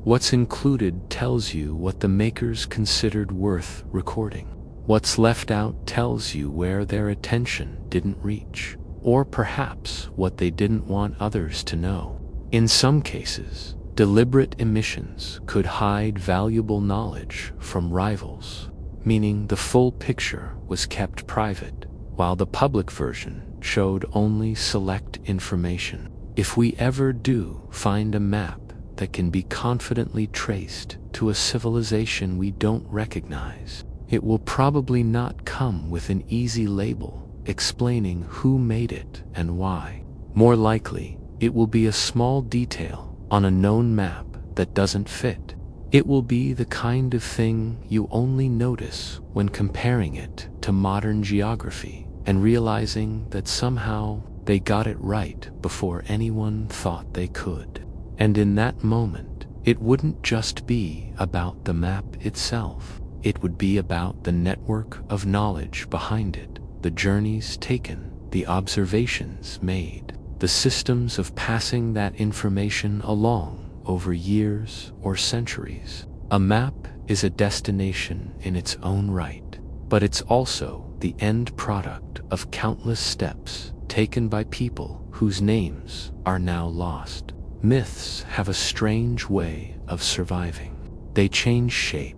What's included tells you what the makers considered worth recording. What's left out tells you where their attention didn't reach, or perhaps what they didn't want others to know. In some cases, deliberate omissions could hide valuable knowledge from rivals, meaning the full picture was kept private, while the public version showed only select information. If we ever do find a map that can be confidently traced to a civilization we don't recognize, it will probably not come with an easy label explaining who made it and why. More likely, it will be a small detail on a known map that doesn't fit. It will be the kind of thing you only notice when comparing it to modern geography and realizing that somehow they got it right before anyone thought they could. And in that moment, it wouldn't just be about the map itself. It would be about the network of knowledge behind it, the journeys taken, the observations made, the systems of passing that information along over years or centuries. A map is a destination in its own right, but it's also the end product of countless steps taken by people whose names are now lost. Myths have a strange way of surviving. They change shape,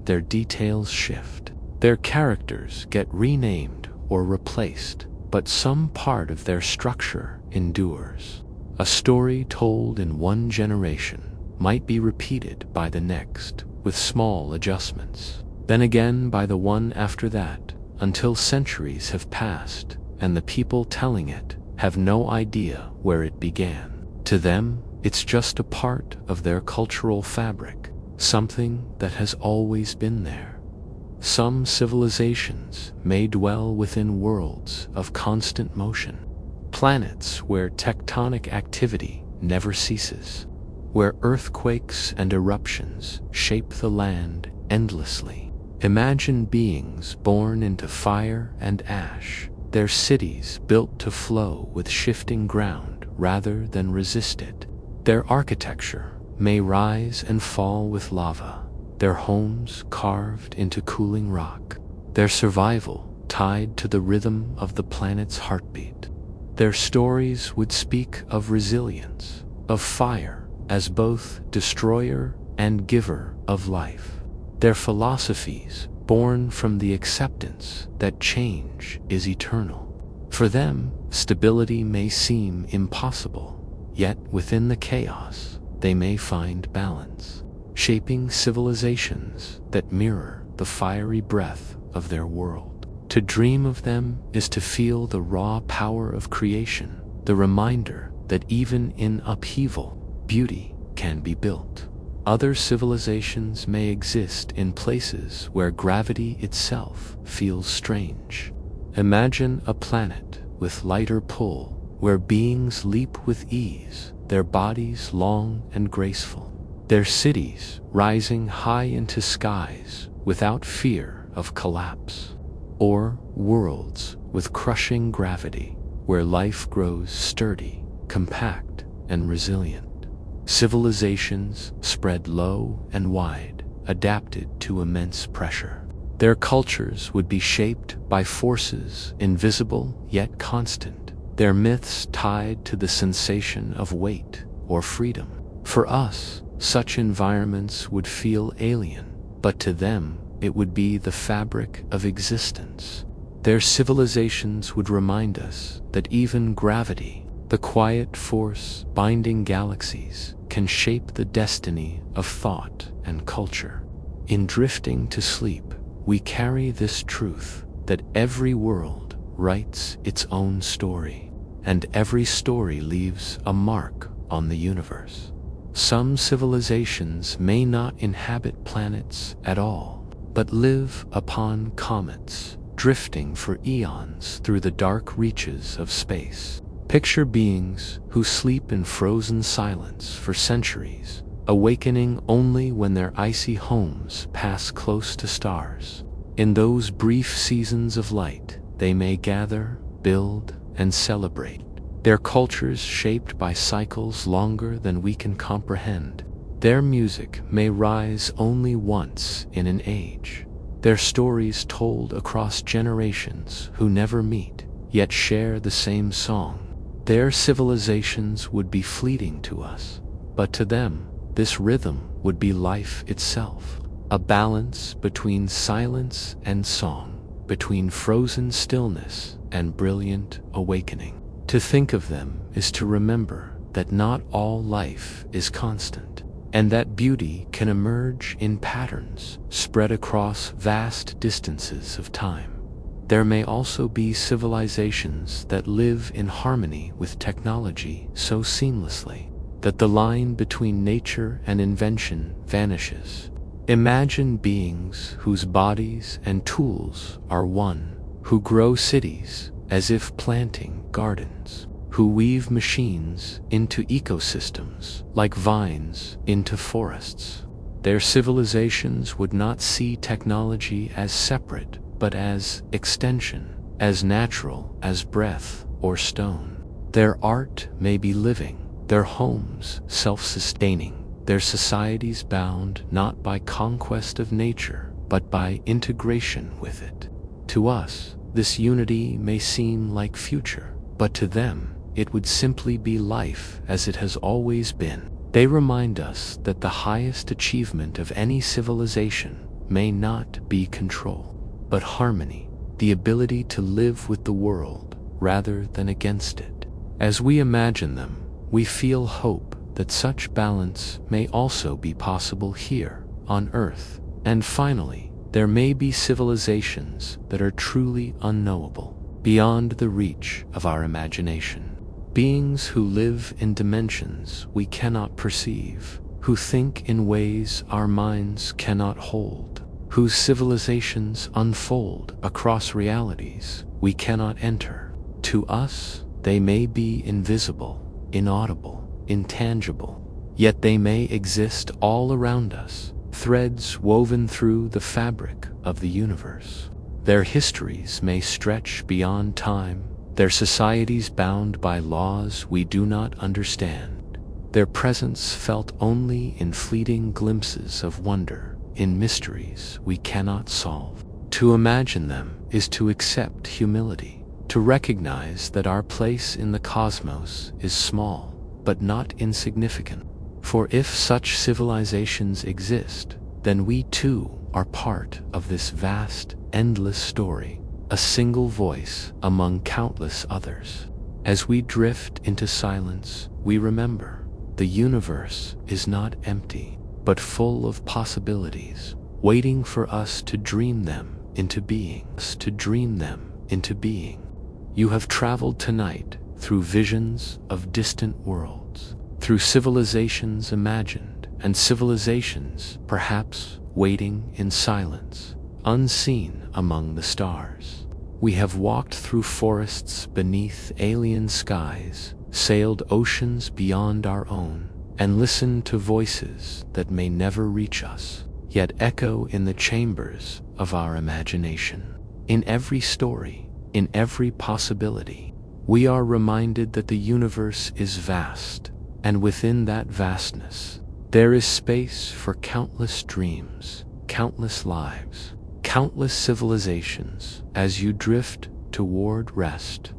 their details shift, their characters get renamed or replaced, but some part of their structure endures. A story told in one generation might be repeated by the next with small adjustments, then again by the one after that, until centuries have passed and the people telling it have no idea where it began. To them, it's just a part of their cultural fabric, something that has always been there. Some civilizations may dwell within worlds of constant motion, planets where tectonic activity never ceases, where earthquakes and eruptions shape the land endlessly. Imagine beings born into fire and ash, their cities built to flow with shifting ground rather than resist it. Their architecture may rise and fall with lava, their homes carved into cooling rock, their survival tied to the rhythm of the planet's heartbeat. Their stories would speak of resilience, of fire as both destroyer and giver of life. Their philosophies born from the acceptance that change is eternal. For them, stability may seem impossible, yet within the chaos, they may find balance, shaping civilizations that mirror the fiery breath of their world. To dream of them is to feel the raw power of creation, the reminder that even in upheaval, beauty can be built. Other civilizations may exist in places where gravity itself feels strange. Imagine a planet with lighter pull, where beings leap with ease, their bodies long and graceful, their cities rising high into skies without fear of collapse. Or worlds with crushing gravity, where life grows sturdy, compact, and resilient. Civilizations spread low and wide, adapted to immense pressure. Their cultures would be shaped by forces invisible yet constant, their myths tied to the sensation of weight or freedom. For us, such environments would feel alien, but to them, it would be the fabric of existence. Their civilizations would remind us that even gravity, the quiet force binding galaxies, can shape the destiny of thought and culture. In drifting to sleep, we carry this truth that every world writes its own story, and every story leaves a mark on the universe. Some civilizations may not inhabit planets at all, but live upon comets, drifting for eons through the dark reaches of space. Picture beings who sleep in frozen silence for centuries, awakening only when their icy homes pass close to stars. In those brief seasons of light, they may gather, build, and celebrate, their cultures shaped by cycles longer than we can comprehend. Their music may rise only once in an age, their stories told across generations who never meet, yet share the same song. Their civilizations would be fleeting to us, but to them, this rhythm would be life itself, a balance between silence and song, between frozen stillness and brilliant awakening. To think of them is to remember that not all life is constant, and that beauty can emerge in patterns spread across vast distances of time. There may also be civilizations that live in harmony with technology so seamlessly that the line between nature and invention vanishes. Imagine beings whose bodies and tools are one, who grow cities as if planting gardens, who weave machines into ecosystems like vines into forests. Their civilizations would not see technology as separate, but as extension, as natural as breath or stone. Their art may be living, their homes self-sustaining, their societies bound not by conquest of nature, but by integration with it. To us, this unity may seem like future, but to them, it would simply be life as it has always been. They remind us that the highest achievement of any civilization may not be control, but harmony, the ability to live with the world rather than against it. As we imagine them, we feel hope that such balance may also be possible here on Earth. And finally, there may be civilizations that are truly unknowable, beyond the reach of our imagination. Beings who live in dimensions we cannot perceive, who think in ways our minds cannot hold, whose civilizations unfold across realities we cannot enter. To us, they may be invisible, inaudible, intangible, yet they may exist all around us, threads woven through the fabric of the universe. Their histories may stretch beyond time, their societies bound by laws we do not understand, their presence felt only in fleeting glimpses of wonder, in mysteries we cannot solve. To imagine them is to accept humility, to recognize that our place in the cosmos is small, but not insignificant. For if such civilizations exist, then we too are part of this vast, endless story, a single voice among countless others. As we drift into silence, we remember the universe is not empty, but full of possibilities, waiting for us to dream them into being. You have traveled tonight through visions of distant worlds, through civilizations imagined and civilizations perhaps waiting in silence, unseen among the stars. We have walked through forests beneath alien skies, sailed oceans beyond our own, and listened to voices that may never reach us, yet echo in the chambers of our imagination. In every story, in every possibility, we are reminded that the universe is vast, and within that vastness, there is space for countless dreams, countless lives, countless civilizations. As you drift toward rest,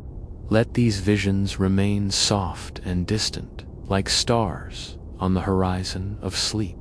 let these visions remain soft and distant, like stars on the horizon of sleep.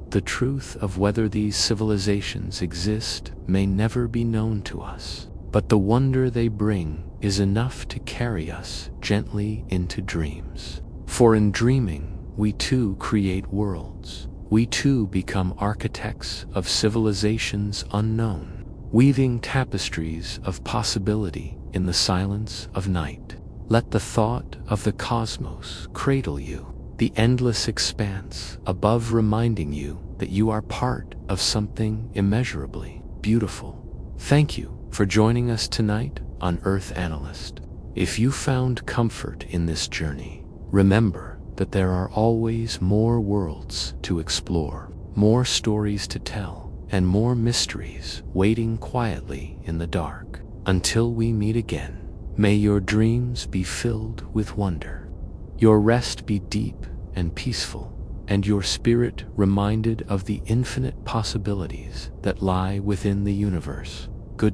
The truth of whether these civilizations exist may never be known to us, but the wonder they bring is enough to carry us gently into dreams. For in dreaming, we too create worlds. We too become architects of civilizations unknown, weaving tapestries of possibility in the silence of night. Let the thought of the cosmos cradle you, the endless expanse above reminding you that you are part of something immeasurably beautiful. Thank you for joining us tonight on Earth Analyst. If you found comfort in this journey, remember that there are always more worlds to explore, more stories to tell, and more mysteries waiting quietly in the dark. Until we meet again, may your dreams be filled with wonder, your rest be deep and peaceful, and your spirit reminded of the infinite possibilities that lie within the universe. Good night.